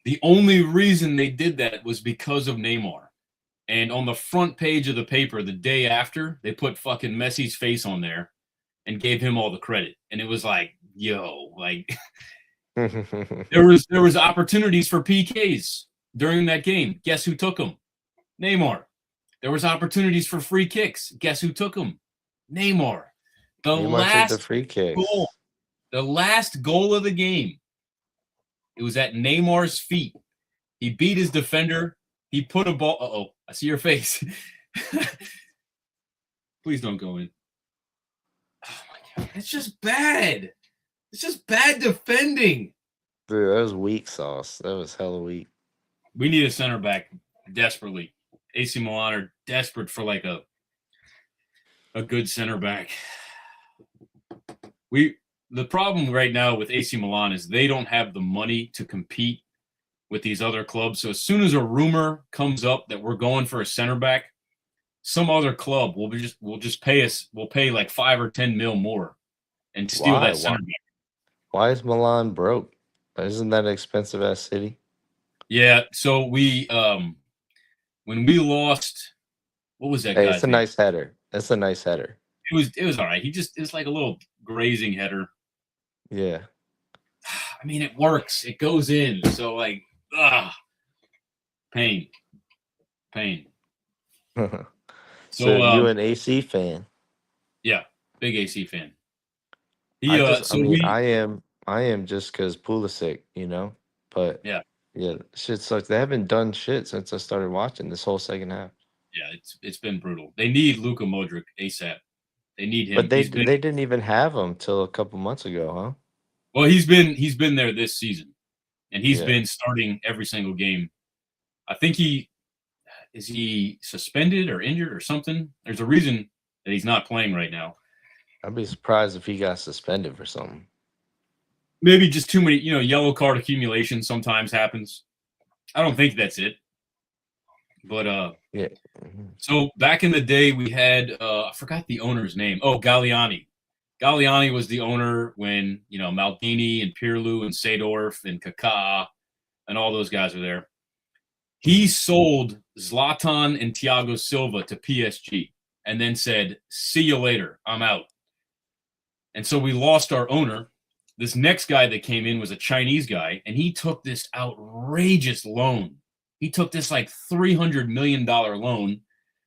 The only reason they did that was because of Neymar. And on the front page of the paper the day after, they put fucking Messi's face on there. and gave him all the credit. And it was like, yo, like Mhm. there was opportunities for PKs during that game. Guess who took them? Neymar. There was opportunities for free kicks. Guess who took them? Neymar. The Neymar took the free goal, kicks. the last goal of the game, it was at Neymar's feet. He beat his defender. He put a ball. Uh-oh, I see your face. Please don't go in. Oh my God, it's just bad. It's just bad defending. Dude, that was weak sauce. That was hella weak. We need a center back desperately. AC Milan are desperate for like a good center back. The problem right now with AC Milan is they don't have the money to compete with these other clubs. So as soon as a rumor comes up that we're going for a center back, some other club will just pay us. We'll pay like 5 or 10 mil more and steal Why? that center back. Why is Milan broke? Isn't that an expensive ass city? Yeah. So we when we lost, what was that Hey, guy's it's a name? nice header. That's a nice header. It was all right. It's like a little grazing header. Yeah. I mean, it works. It goes in. So like, pain. So So you an AC fan? yeah, big AC fan. I am just because Pulisic, you know. But Yeah, shit sucks. They haven't done shit since I started watching this whole second half. yeah, it's been brutal. They need Luka Modric ASAP. They need him. But they didn't even have him till a couple months ago, huh? Well, he's been there this season, and he's Yeah. been starting every single game. I think he suspended or injured or something. There's a reason that he's not playing right now. I'd be surprised if he got suspended for something. Maybe just too many, yellow card accumulation sometimes happens. I don't think that's it. But Yeah. Mhm. so back in the day, we had I forgot the owner's name. Oh, Galliani. Galliani was the owner when Maldini and Pirlo and Seedorf and Kaká and all those guys were there. He sold Zlatan and Thiago Silva to PSG and then said, "See you later. I'm out." And so we lost our owner. This next guy that came in was a Chinese guy, and he took this outrageous loan. He took this like $300 million loan,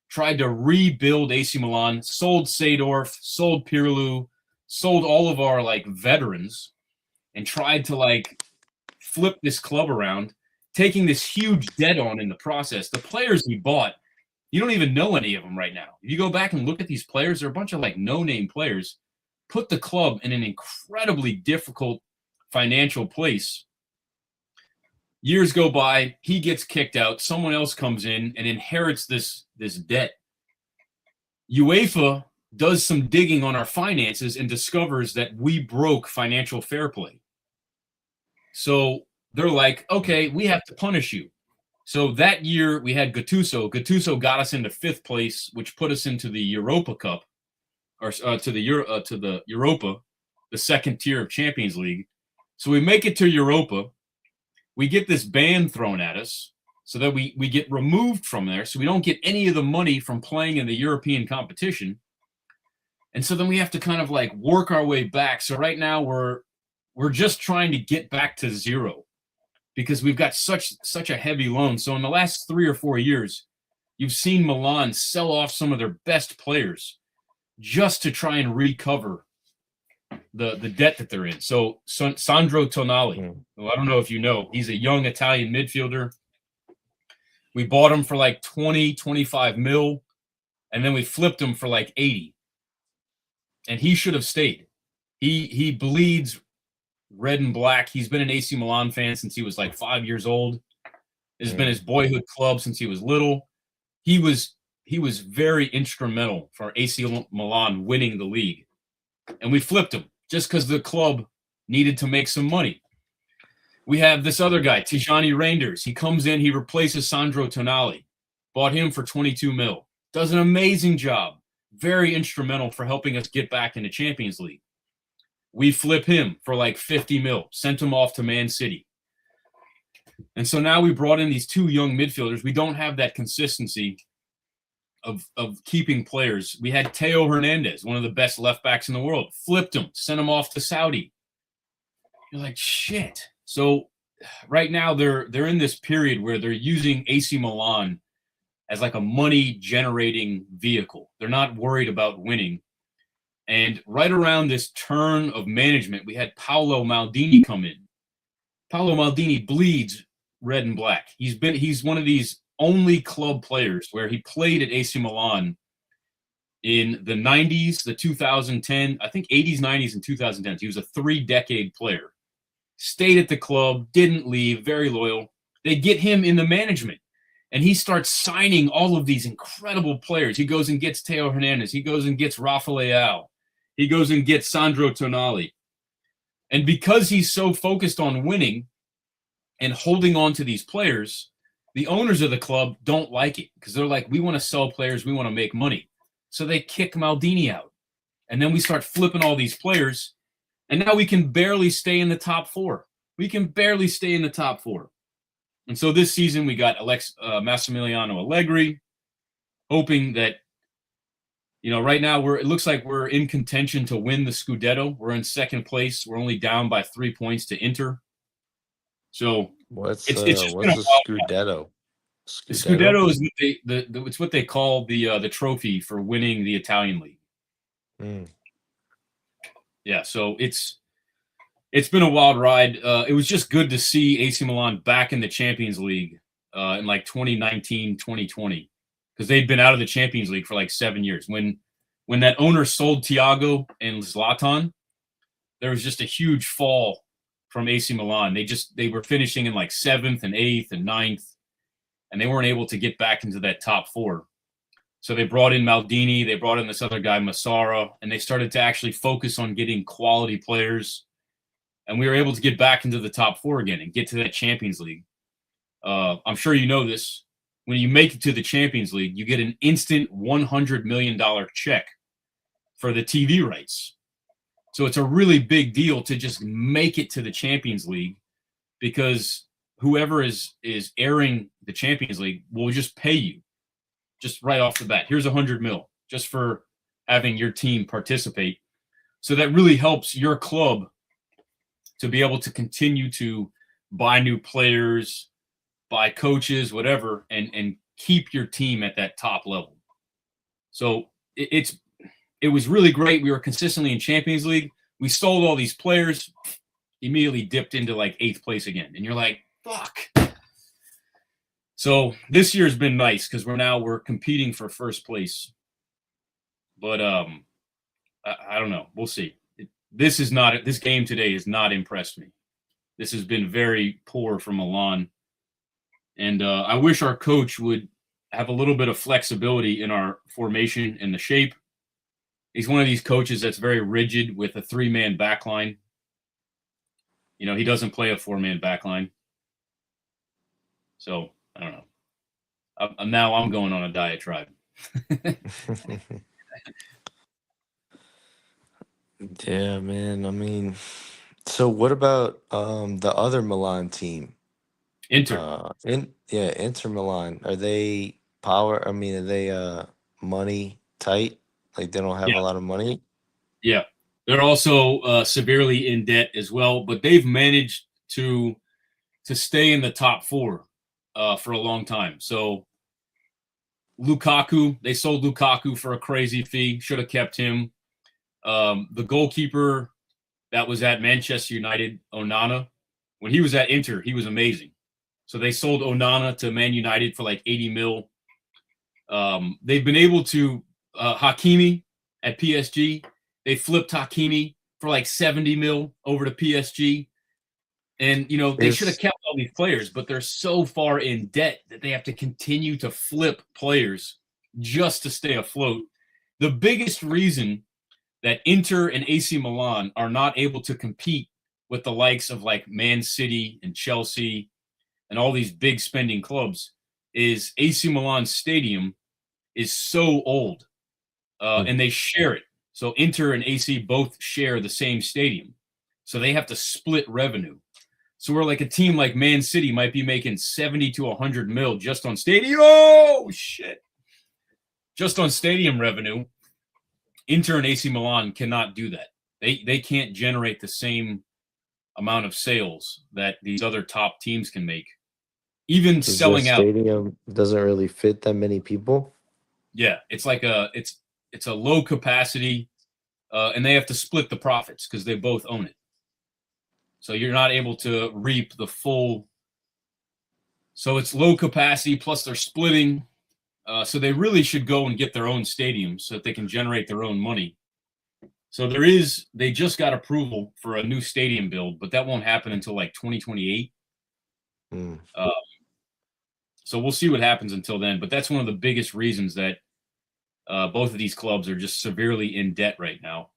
tried to rebuild AC Milan, sold Seedorf, sold Pirlo, sold all of our like veterans, and tried to like flip this club around, taking this huge debt on in the process. The players he bought, you don't even know any of them right now. If you go back and look at these players, they're a bunch of like no-name players. Put the club in an incredibly difficult financial place. Years go by, he gets kicked out, someone else comes in and inherits this debt. UEFA does some digging on our finances and discovers that we broke financial fair play. So they're like, okay, we have to punish you. So that year we had Gattuso. Gattuso got us into 5th place, which put us into the Europa Cup, or to the Europa, the second tier of Champions League. So we make it to Europa. We get this ban thrown at us so that we get removed from there. So we don't get any of the money from playing in the European competition. And so then we have to kind of like work our way back. So right now we're just trying to get back to zero because we've got such a heavy loan. So in the last 3 or 4 years, you've seen Milan sell off some of their best players just to try and recover the debt that they're in. So Sandro Tonali, well, I don't know if you know, he's a young Italian midfielder. We bought him for like 20, 25 mil, and then we flipped him for like 80. And he should have stayed. He bleeds red and black. He's been an AC Milan fan since he was like 5 years old. It's been his boyhood club since he was little. He was very instrumental for AC Milan winning the league. And we flipped him just because the club needed to make some money. We have this other guy, Tijani Reinders. He comes in, he replaces Sandro Tonali. Bought him for 22 mil. Does an amazing job. Very instrumental for helping us get back into Champions League. We flip him for like 50 mil. Sent him off to Man City. And so now we brought in these 2 young midfielders. We don't have that consistency of keeping players. We had Teo Hernandez, one of the best left backs in the world, flipped him, sent him off to Saudi. You're like, shit. So right now they're in this period where they're using AC Milan as like a money generating vehicle. They're not worried about winning. And right around this turn of management, we had Paolo Maldini come in. Paolo Maldini bleeds red and black. He's one of these only club players where he played at AC Milan in the 90s, the 2010, I think 80s, 90s, and 2010s. He was a 3-decade player. Stayed at the club, didn't leave, very loyal. They get him in the management, and he starts signing all of these incredible players. He goes and gets Teo Hernandez. He goes and gets Rafa Leao. He goes and gets Sandro Tonali. And because he's so focused on winning and holding on to these players, the owners of the club don't like it because they're like, we want to sell players. We want to make money. So they kick Maldini out. And then we start flipping all these players. And now we can barely stay in the top 4. We can barely stay in the top 4. And so this season we got Massimiliano Allegri, hoping that, right now it looks like we're in contention to win the Scudetto. We're in second place. We're only down by 3 points to Inter. So What's it's just what's the Scudetto? The Scudetto is it's what they call the trophy for winning the Italian league. Mm. Yeah, so it's been a wild ride. It was just good to see AC Milan back in the Champions League in like 2019, 2020, because they'd been out of the Champions League for like 7 years. When that owner sold Thiago and Zlatan, there was just a huge fall from AC Milan. They were finishing in like 7th and 8th and 9th, and they weren't able to get back into that top 4. So they brought in Maldini, they brought in this other guy, Massara, and they started to actually focus on getting quality players. And we were able to get back into the top 4 again and get to that Champions League. I'm sure you know this. When you make it to the Champions League, you get an instant $100 million check for the TV rights. So it's a really big deal to just make it to the Champions League, because whoever is airing the Champions League will just pay you just right off the bat. Here's $100 million just for having your team participate. So that really helps your club to be able to continue to buy new players, buy coaches, whatever, and keep your team at that top level. So it was really great. We were consistently in Champions League. We sold all these players, immediately dipped into like 8th place again. And you're like, fuck. So this year's been nice because we're competing for first place. But I don't know. We'll see. This game today has not impressed me. This has been very poor from Milan. And I wish our coach would have a little bit of flexibility in our formation and the shape. He's one of these coaches that's very rigid with a 3-man backline. He doesn't play a 4-man backline. So I don't know. Now I'm going on a diatribe. Yeah, man. I mean, so what about the other Milan team? Inter. Inter Milan. Are they power? I mean, are they money tight? Like they don't have a lot of money? Yeah. They're also severely in debt as well, but they've managed to stay in the top 4 for a long time. So Lukaku, they sold Lukaku for a crazy fee. Should have kept him. The goalkeeper that was at Manchester United, Onana, when he was at Inter, he was amazing. So they sold Onana to Man United for like 80 mil. They've been able to Hakimi at PSG. They flipped Hakimi for like 70 mil over to PSG. And, they should have kept all these players, but they're so far in debt that they have to continue to flip players just to stay afloat. The biggest reason that Inter and AC Milan are not able to compete with the likes of like Man City and Chelsea and all these big spending clubs is AC Milan's stadium is so old and they share it. So Inter and AC both share the same stadium. So they have to split revenue. So we're like a team like Man City might be making 70 to 100 mil just on stadium. Oh, shit. just on stadium revenue, Inter and AC Milan cannot do that. They can't generate the same amount of sales that these other top teams can make. Even 'Cause selling the out. stadium doesn't really fit that many people. Yeah, it's like it's a low capacity, and they have to split the profits because they both own it. So you're not able to reap the full. So it's low capacity, plus they're splitting. So they really should go and get their own stadiums so that they can generate their own money. So they just got approval for a new stadium build, but that won't happen until like 2028. Mm. So we'll see what happens until then. But that's one of the biggest reasons that both of these clubs are just severely in debt right now.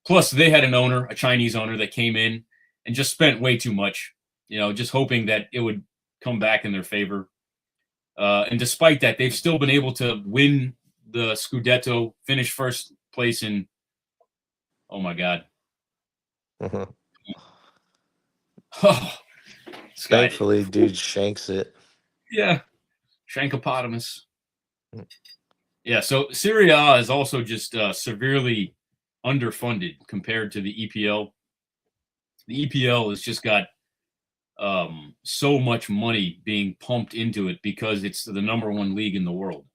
Plus, they had an owner, a Chinese owner, that came in and just spent way too much, just hoping that it would come back in their favor. And despite that, they've still been able to win the Scudetto, finish first place in, oh my God. Oh, Thankfully, dude shanks it. Yeah. Shankopotamus. Yeah, so Serie A is also just severely underfunded compared to the EPL. The EPL has just got so much money being pumped into it because it's the number one league in the world.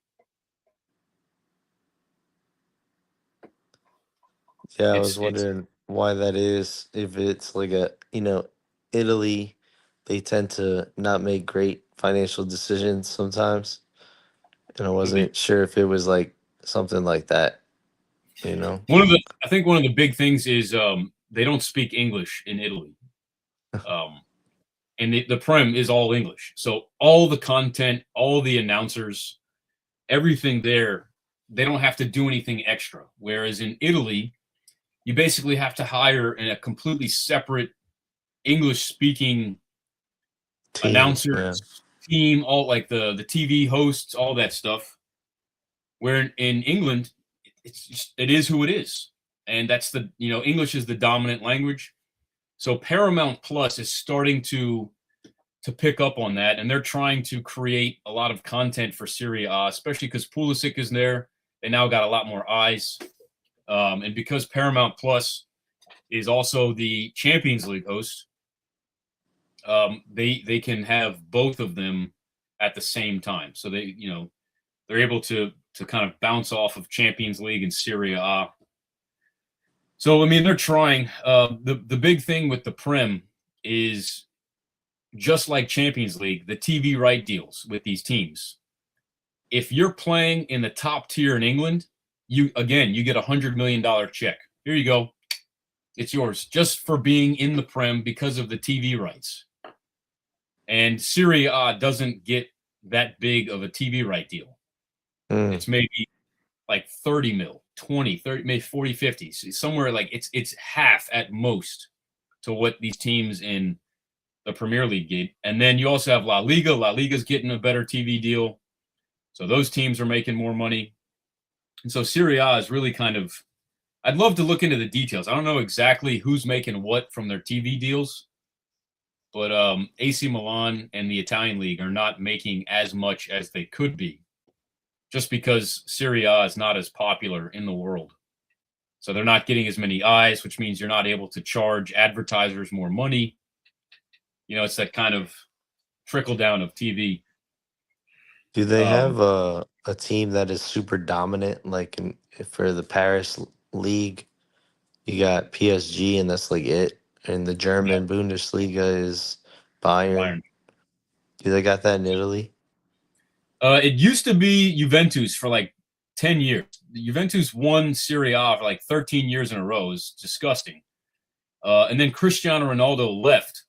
Yeah, I was wondering why that is. If it's like Italy, they tend to not make great financial decisions sometimes. And I wasn't sure if it was like something like that, I think one of the big things is they don't speak English in Italy. And the Prem is all English. So all the content, all the announcers, everything there, they don't have to do anything extra. Whereas in Italy, you basically have to hire a completely separate English-speaking announcers, team, all like the TV hosts, all that stuff. Where in England, it is who it is, and that's English is the dominant language. So Paramount Plus is starting to pick up on that, and they're trying to create a lot of content for Serie A, especially because Pulisic is there. They now got a lot more eyes, and because Paramount Plus is also the Champions League host, they can have both of them at the same time. So they're able to kind of bounce off of Champions League and Serie A. So I mean, they're trying. The big thing with the Prem is, just like Champions League, the TV right deals with these teams. If you're playing in the top tier in England, you get $100 million check. Here you go. It's yours just for being in the Prem because of the TV rights. And Serie A doesn't get that big of a TV right deal. It's maybe like 30 mil, 20, 30, maybe 40, 50. So somewhere like it's half at most to what these teams in the Premier League get. And then you also have La Liga. La Liga's getting a better TV deal. So those teams are making more money. And so Serie A is really kind of, I'd love to look into the details. I don't know exactly who's making what from their TV deals, but AC Milan and the Italian league are not making as much as they could be, just because Serie A is not as popular in the world. So they're not getting as many eyes, which means you're not able to charge advertisers more money. It's that kind of trickle down of TV. Do they have a team that is super dominant? Like for the Paris league, you got PSG, and that's like it. And the German Bundesliga is Bayern. Do they got that in Italy? It used to be Juventus for like 10 years. Juventus won Serie A for like 13 years in a row. It was disgusting. And then Cristiano Ronaldo left,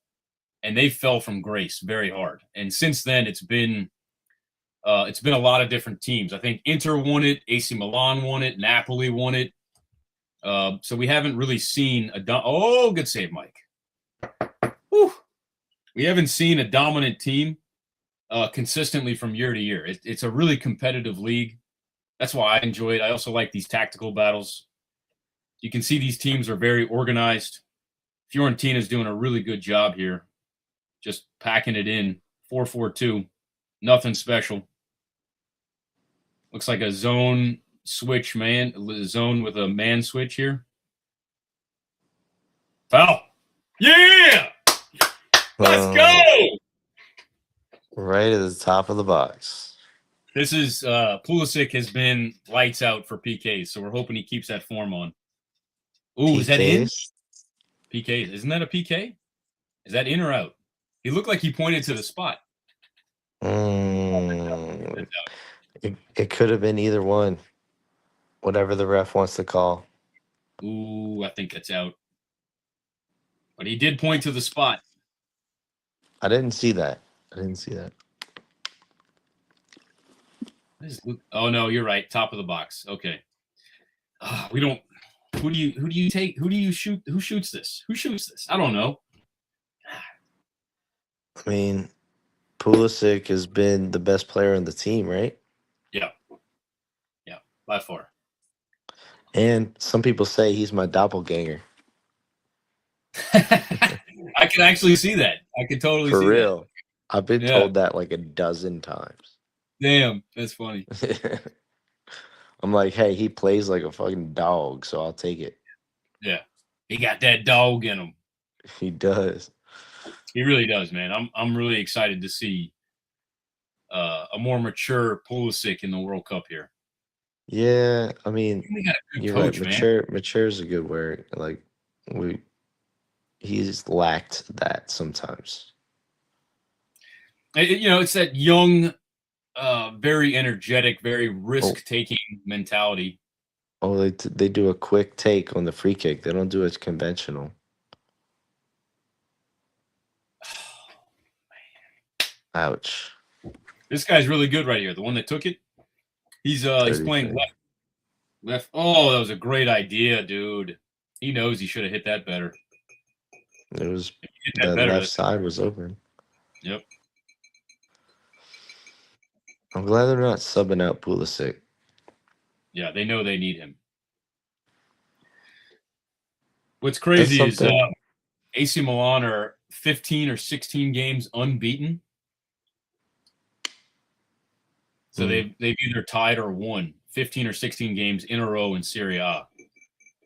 and they fell from grace very hard. And since then, it's been a lot of different teams. I think Inter won it, AC Milan won it, Napoli won it. So we haven't really seen good save, Mike. Whew. We haven't seen a dominant team consistently from year to year. It's a really competitive league. That's why I enjoy it. I also like these tactical battles. You can see these teams are very organized. Fiorentina is doing a really good job here, just packing it in. 4-4-2, nothing special. Looks like a zone switch zone with a man switch here. Foul. Yeah. Let's go. Right at the top of the box. This is Pulisic has been lights out for PKs, so we're hoping he keeps that form on. Ooh, is that in? PKs? PK. Isn't that a PK? Is that in or out? He looked like he pointed to the spot. It could have been either one. Whatever the ref wants to call. Ooh, I think that's out. But he did point to the spot. I didn't see that. Oh no, you're right. Top of the box. Okay. We don't. Who do you take? Who do you shoot? Who shoots this? Who shoots this? I don't know. I mean, Pulisic has been the best player on the team, right? Yeah, by far. And some people say he's my doppelganger. I can actually see that. I can totally For see real. that. I've been told that like a dozen times. Damn, that's funny. I'm like, hey, he plays like a fucking dog, so I'll take it. Yeah, he got that dog in him. He does. He really does, man. I'm really excited to see a more mature Pulisic in the World Cup here. Yeah, I mean, We got a good you're coach, right. man. Mature is a good word. Like he's lacked that sometimes. It's that young, very energetic, very risk-taking mentality. Oh, they do a quick take on the free kick. They don't do it conventional. Ouch. This guy's really good right here. The one that took it. He's playing left. Oh, that was a great idea, dude. He knows he should have hit that better. It was that the left side was open. Yep. I'm glad they're not subbing out Pulisic. Yeah, they know they need him. What's crazy is AC Milan are 15 or 16 games unbeaten. So they've either tied or won 15 or 16 games in a row in Serie A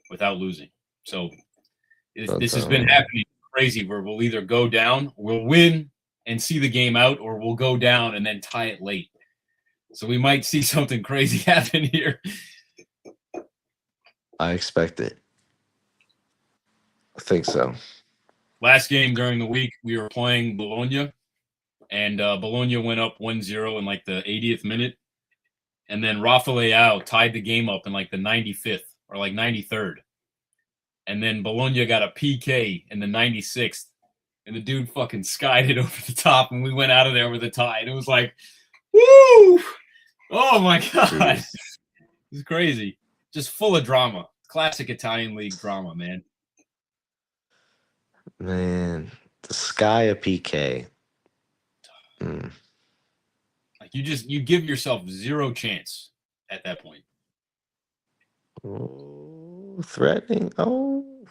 without losing. So this has been happening crazy where we'll either go down, we'll win and see the game out, or we'll go down and then tie it late. So we might see something crazy happen here. I expect it. I think so. Last game during the week, we were playing Bologna, and Bologna went up 1-0 in like the 80th minute. And then Rafa Leao tied the game up in like the 95th or like 93rd. And then Bologna got a PK in the 96th. And the dude fucking skied it over the top, and we went out of there with a tie. And it was like, woo! Oh, my God. It's crazy. Just full of drama. Classic Italian league drama, man. Man, the sky of PK. Like you give yourself zero chance at that point. Oh, threatening. Oh.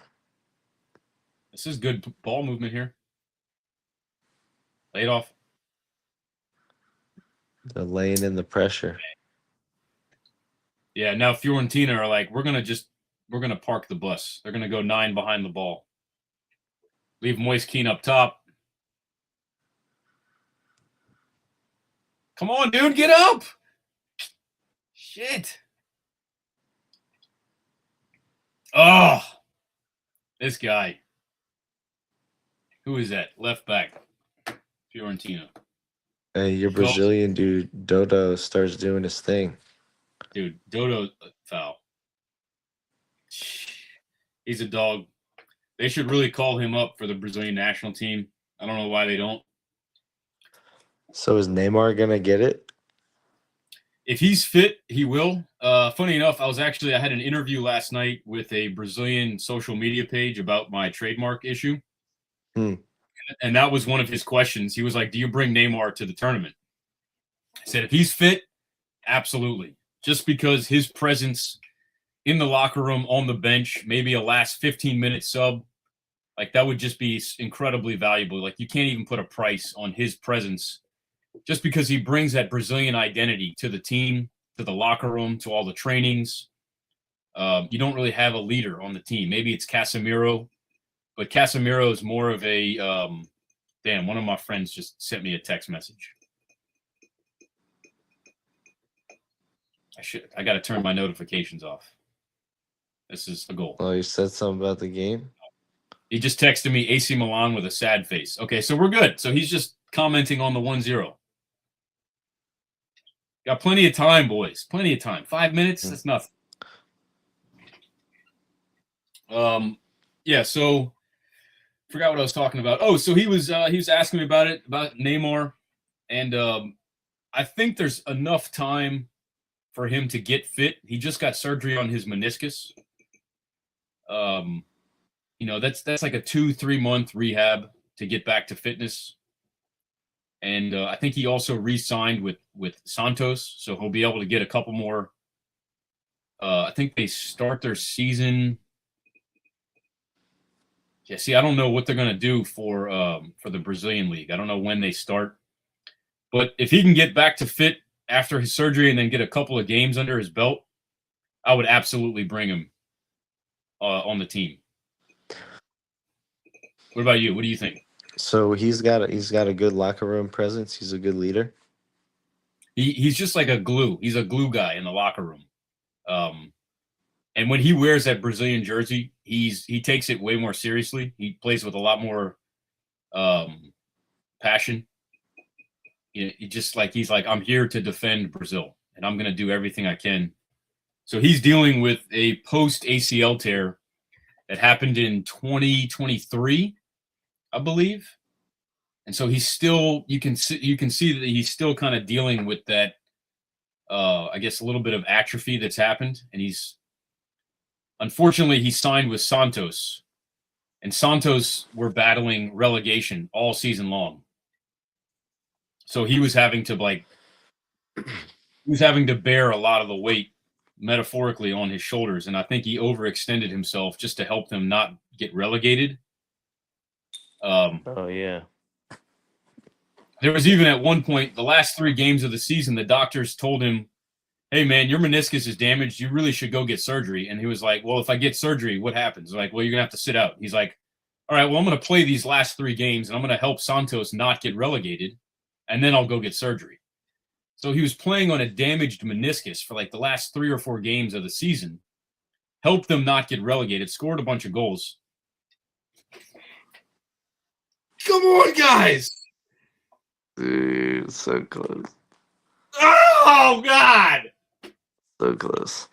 This is good ball movement here. Lay it off. They're laying in the pressure. Yeah, now Fiorentina are like, we're gonna park the bus. They're gonna go 9 behind the ball. Leave Moise Kean up top. Come on, dude, get up! Shit. Oh, this guy. Who is that? Left back. Fiorentina. Hey, your Brazilian dude, Dodo, starts doing his thing. Dude, Dodo foul. He's a dog. They should really call him up for the Brazilian national team. I don't know why they don't. So is Neymar going to get it? If he's fit, he will. Funny enough, I had an interview last night with a Brazilian social media page about my trademark issue. And that was one of his questions. He was like, do you bring Neymar to the tournament? I said, if he's fit, absolutely. Just because his presence in the locker room, on the bench, maybe a last 15-minute sub, like that would just be incredibly valuable. Like you can't even put a price on his presence just because he brings that Brazilian identity to the team. to the locker room, to all the trainings. You don't really have a leader on the team. Maybe it's Casemiro, but Casemiro is more of a damn. One of my friends just sent me a text message. I got to turn my notifications off. This is a goal. Oh, you said something about the game? He just texted me AC Milan with a sad face. Okay, so we're good. So he's just commenting on the 1-0. Got plenty of time, boys. Plenty of time. 5 minutes, that's nothing. Yeah, so forgot what I was talking about. Oh, so he was asking me about it, about Neymar. And I think there's enough time for him to get fit. He just got surgery on his meniscus. That's like a 2-3 month rehab to get back to fitness. And I think he also re-signed with Santos, so he'll be able to get a couple more. I think they start their season. Yeah, see, I don't know what they're going to do for the Brazilian league. I don't know when they start. But if he can get back to fit after his surgery and then get a couple of games under his belt, I would absolutely bring him on the team. What about you? What do you think? So he's got a good locker room presence. He's a good leader. He's just like a glue. He's a glue guy in the locker room. And when he wears that Brazilian jersey, he takes it way more seriously. He plays with a lot more passion. He's like, I'm here to defend Brazil, and I'm going to do everything I can. So he's dealing with a post ACL tear that happened in 2023, I believe. And so he's still, you can see that he's still kind of dealing with that, I guess, a little bit of atrophy that's happened. And unfortunately, he signed with Santos, and Santos were battling relegation all season long. So he was having to bear a lot of the weight metaphorically on his shoulders. And I think he overextended himself just to help them not get relegated. Oh, yeah. There was even at one point, the last 3 games of the season, the doctors told him, hey, man, your meniscus is damaged. You really should go get surgery. And he was like, well, if I get surgery, what happens? They're like, well, you're going to have to sit out. He's like, all right, well, I'm going to play these last 3 games, and I'm going to help Santos not get relegated, and then I'll go get surgery. So he was playing on a damaged meniscus for like the last 3 or 4 games of the season, helped them not get relegated, scored a bunch of goals. Come on, guys! Dude, so close. Oh, God! So close.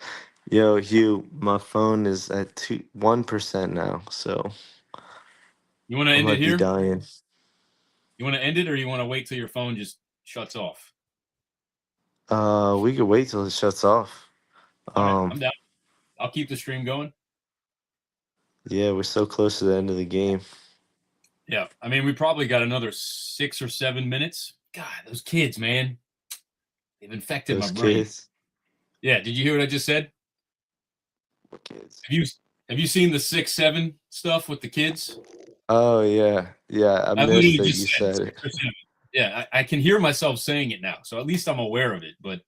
Yo, Hugh, my phone is at 1% now, so You want to I end it might be here? dying. You want to end it, or you want to wait till your phone just shuts off? We could wait till it shuts off. All right, I'm down. I'll keep the stream going. Yeah, we're so close to the end of the game. Yeah, I mean, we probably got another 6 or 7 minutes. God, those kids, man. They've infected Those my brain. kids. Yeah, did you hear what I just said? What kids? Have you seen the 6-7 stuff with the kids? Oh, yeah. Yeah, I missed literally that just you said said it. 6 or 7. Yeah, I can hear myself saying it now, so at least I'm aware of it, but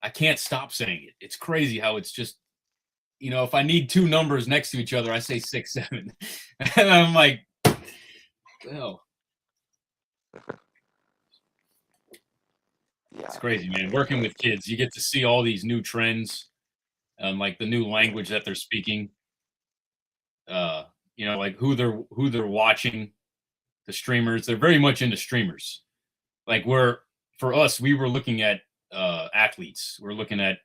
I can't stop saying it. It's crazy how it's just, if I need 2 numbers next to each other, I say 6-7. And I'm like, hell. Yeah. It's crazy, man. Working with kids, you get to see all these new trends, like the new language that they're speaking. Like who they're watching, the streamers. They're very much into streamers. Like for us, we were looking at athletes. We're looking at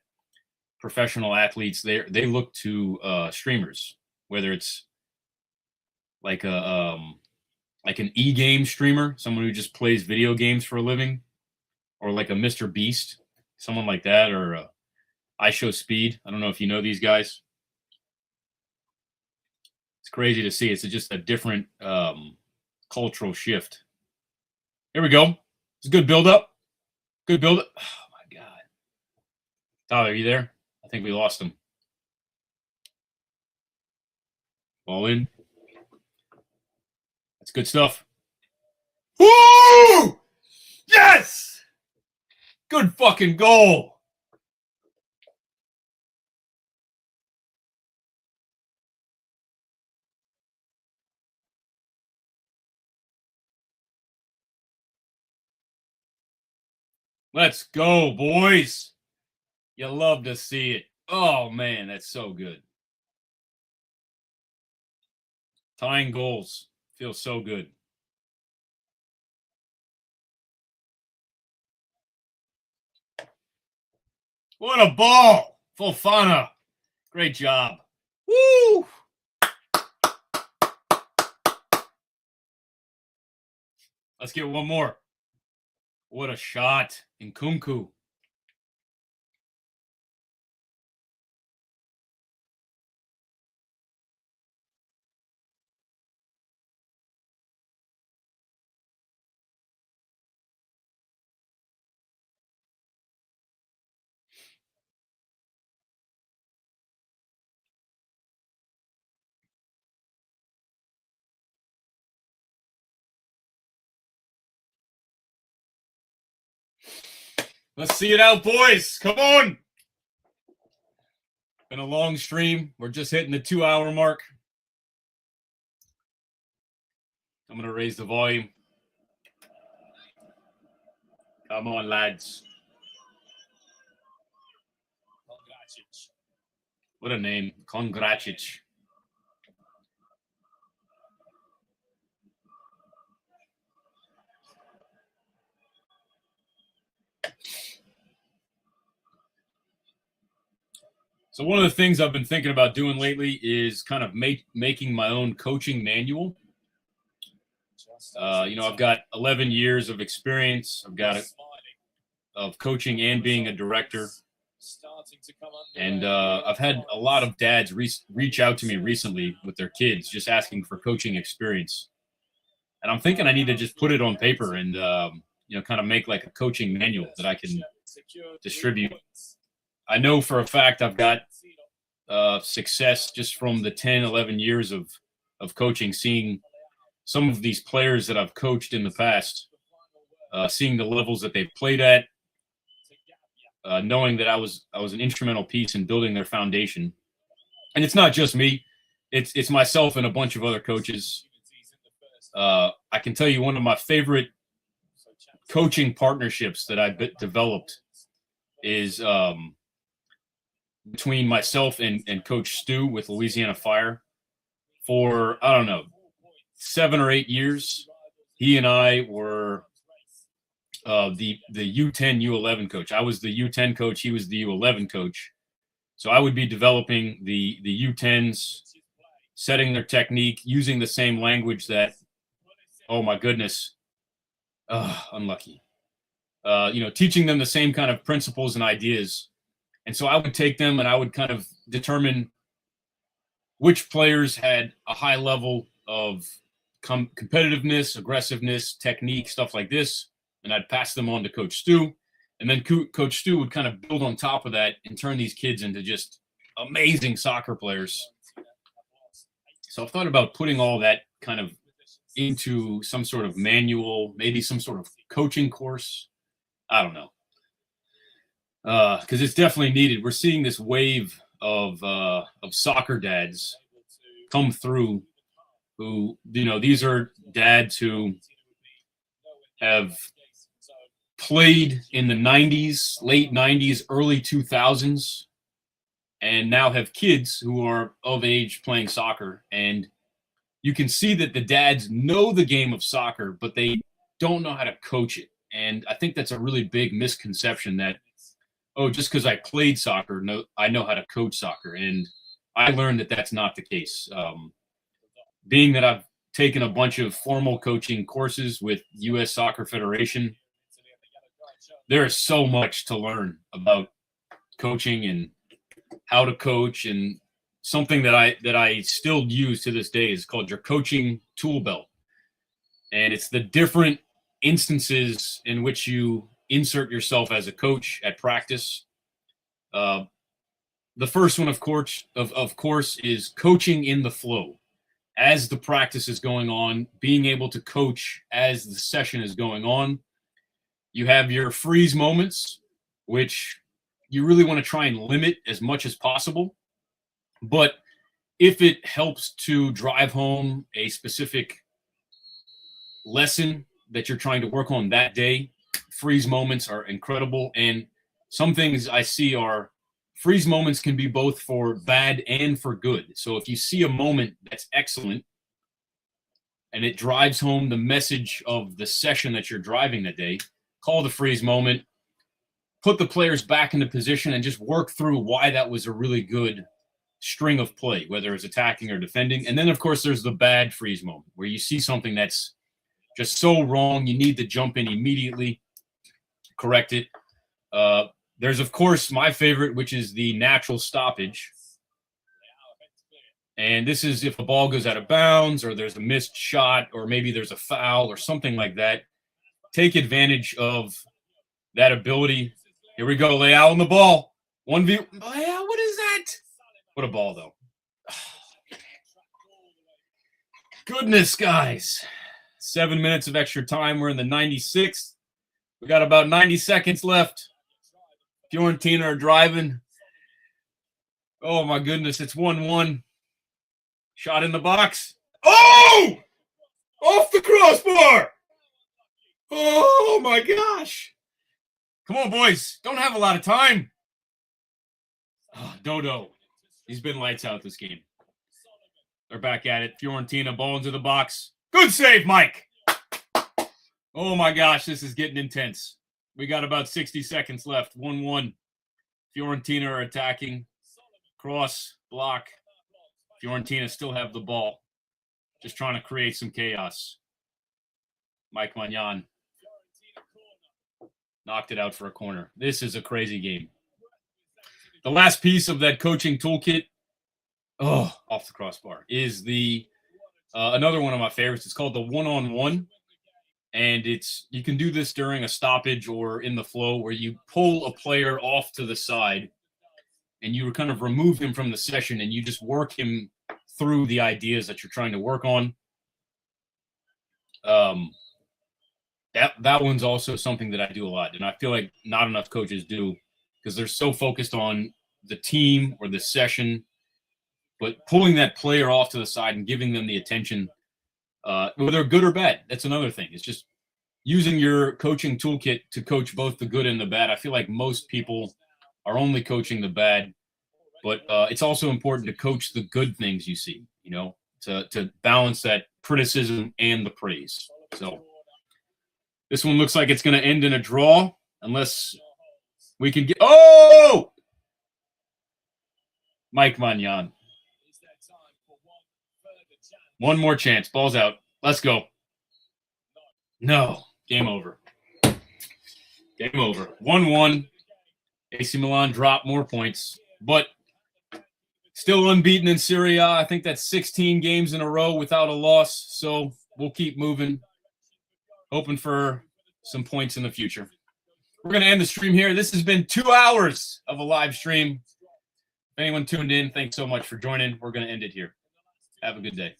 professional athletes. They look to streamers, whether it's like like an e-game streamer, someone who just plays video games for a living, or like a Mr. Beast, someone like that, or I Show Speed. I don't know if you know these guys. It's crazy to see. It's just a different cultural shift. Here we go. It's a good build-up. Good build-up. Oh, my God. Tyler, are you there? I think we lost him. Ball in. That's good stuff. Woo! Yes! Good fucking goal. Let's go, boys. You love to see it. Oh, man, that's so good. Tying goals feels so good. What a ball. Fofana. Great job. Woo! Let's get one more. What a shot. In Kunku. Let's see it out, boys. Come on. Been a long stream. We're just hitting the 2-hour mark. I'm going to raise the volume. Come on, lads. What a name. Kongracic. So one of the things I've been thinking about doing lately is kind of making my own coaching manual. I've got 11 years of experience. I've got of coaching and being a director. And I've had a lot of dads reach out to me recently with their kids, just asking for coaching experience. And I'm thinking I need to just put it on paper and, kind of make like a coaching manual that I can distribute. I know for a fact I've got success just from the 10, 11 years of coaching, seeing some of these players that I've coached in the past, seeing the levels that they've played at, knowing that I was an instrumental piece in building their foundation. And it's not just me. It's myself and a bunch of other coaches. I can tell you one of my favorite coaching partnerships that I developed is between myself and Coach Stu with Louisiana Fire. For, 7 or 8 years, he and I were the U10, U11 coach. I was the U10 coach. He was the U11 coach. So I would be developing the U10s, setting their technique, using the same language that, oh my goodness, unlucky. Teaching them the same kind of principles and ideas. And so I would take them and I would kind of determine which players had a high level of competitiveness, aggressiveness, technique, stuff like this. And I'd pass them on to Coach Stu. And then Coach Stu would kind of build on top of that and turn these kids into just amazing soccer players. So I've thought about putting all that kind of into some sort of manual, maybe some sort of coaching course. I don't know. Because it's definitely needed. We're seeing this wave of soccer dads come through who, these are dads who have played in the 90s, late 90s, early 2000s, and now have kids who are of age playing soccer. And you can see that the dads know the game of soccer, but they don't know how to coach it. And I think that's a really big misconception that, just because I played soccer, I know how to coach soccer. And I learned that that's not the case. Being that I've taken a bunch of formal coaching courses with U.S. Soccer Federation, there is so much to learn about coaching and how to coach. And something that I still use to this day is called your coaching tool belt. And it's the different instances in which you insert yourself as a coach at practice. The first one, of course, is coaching in the flow. As the practice is going on, being able to coach as the session is going on. You have your freeze moments, which you really want to try and limit as much as possible. But if it helps to drive home a specific lesson that you're trying to work on that day, freeze moments are incredible. And some things I see are freeze moments can be both for bad and for good. So if you see a moment that's excellent and it drives home the message of the session that you're driving that day, call the freeze moment, put the players back into position, and just work through why that was a really good string of play, whether it's attacking or defending. And then, of course, there's the bad freeze moment where you see something that's just so wrong, you need to jump in immediately, correct it. There's, of course, my favorite, which is the natural stoppage. And this is if a ball goes out of bounds or there's a missed shot or maybe there's a foul or something like that. Take advantage of that ability. Here we go. Leao on the ball. 1v. Leao, what is that? What a ball, though. Goodness, guys. 7 minutes of extra time. We're in the 96th. We got about 90 seconds left. Fiorentina are driving. Oh, my goodness. It's 1-1. Shot in the box. Oh! Off the crossbar! Oh, my gosh. Come on, boys. Don't have a lot of time. Oh, Dodo. He's been lights out this game. They're back at it. Fiorentina, ball into the box. Good save, Mike. Oh, my gosh. This is getting intense. We got about 60 seconds left. 1-1. Fiorentina are attacking. Cross, block. Fiorentina still have the ball. Just trying to create some chaos. Mike Magnan knocked it out for a corner. This is a crazy game. The last piece of that coaching toolkit, off the crossbar, is the another one of my favorites. It's called the one-on-one. And you can do this during a stoppage or in the flow where you pull a player off to the side and you kind of remove him from the session and you just work him through the ideas that you're trying to work on. That one's also something that I do a lot, and I feel like not enough coaches do because they're so focused on the team or the session, but pulling that player off to the side and giving them the attention, whether good or bad, that's another thing. It's just using your coaching toolkit to coach both the good and the bad. I feel like most people are only coaching the bad, but it's also important to coach the good things you see, to balance that criticism and the praise. So this one looks like it's going to end in a draw unless we can get – oh! Mike Magnan. One more chance. Ball's out. Let's go. No. Game over. Game over. 1-1. AC Milan dropped more points, but still unbeaten in Serie A. I think that's 16 games in a row without a loss, so we'll keep moving, hoping for some points in the future. We're going to end the stream here. This has been 2 hours of a live stream. If anyone tuned in, thanks so much for joining. We're going to end it here. Have a good day.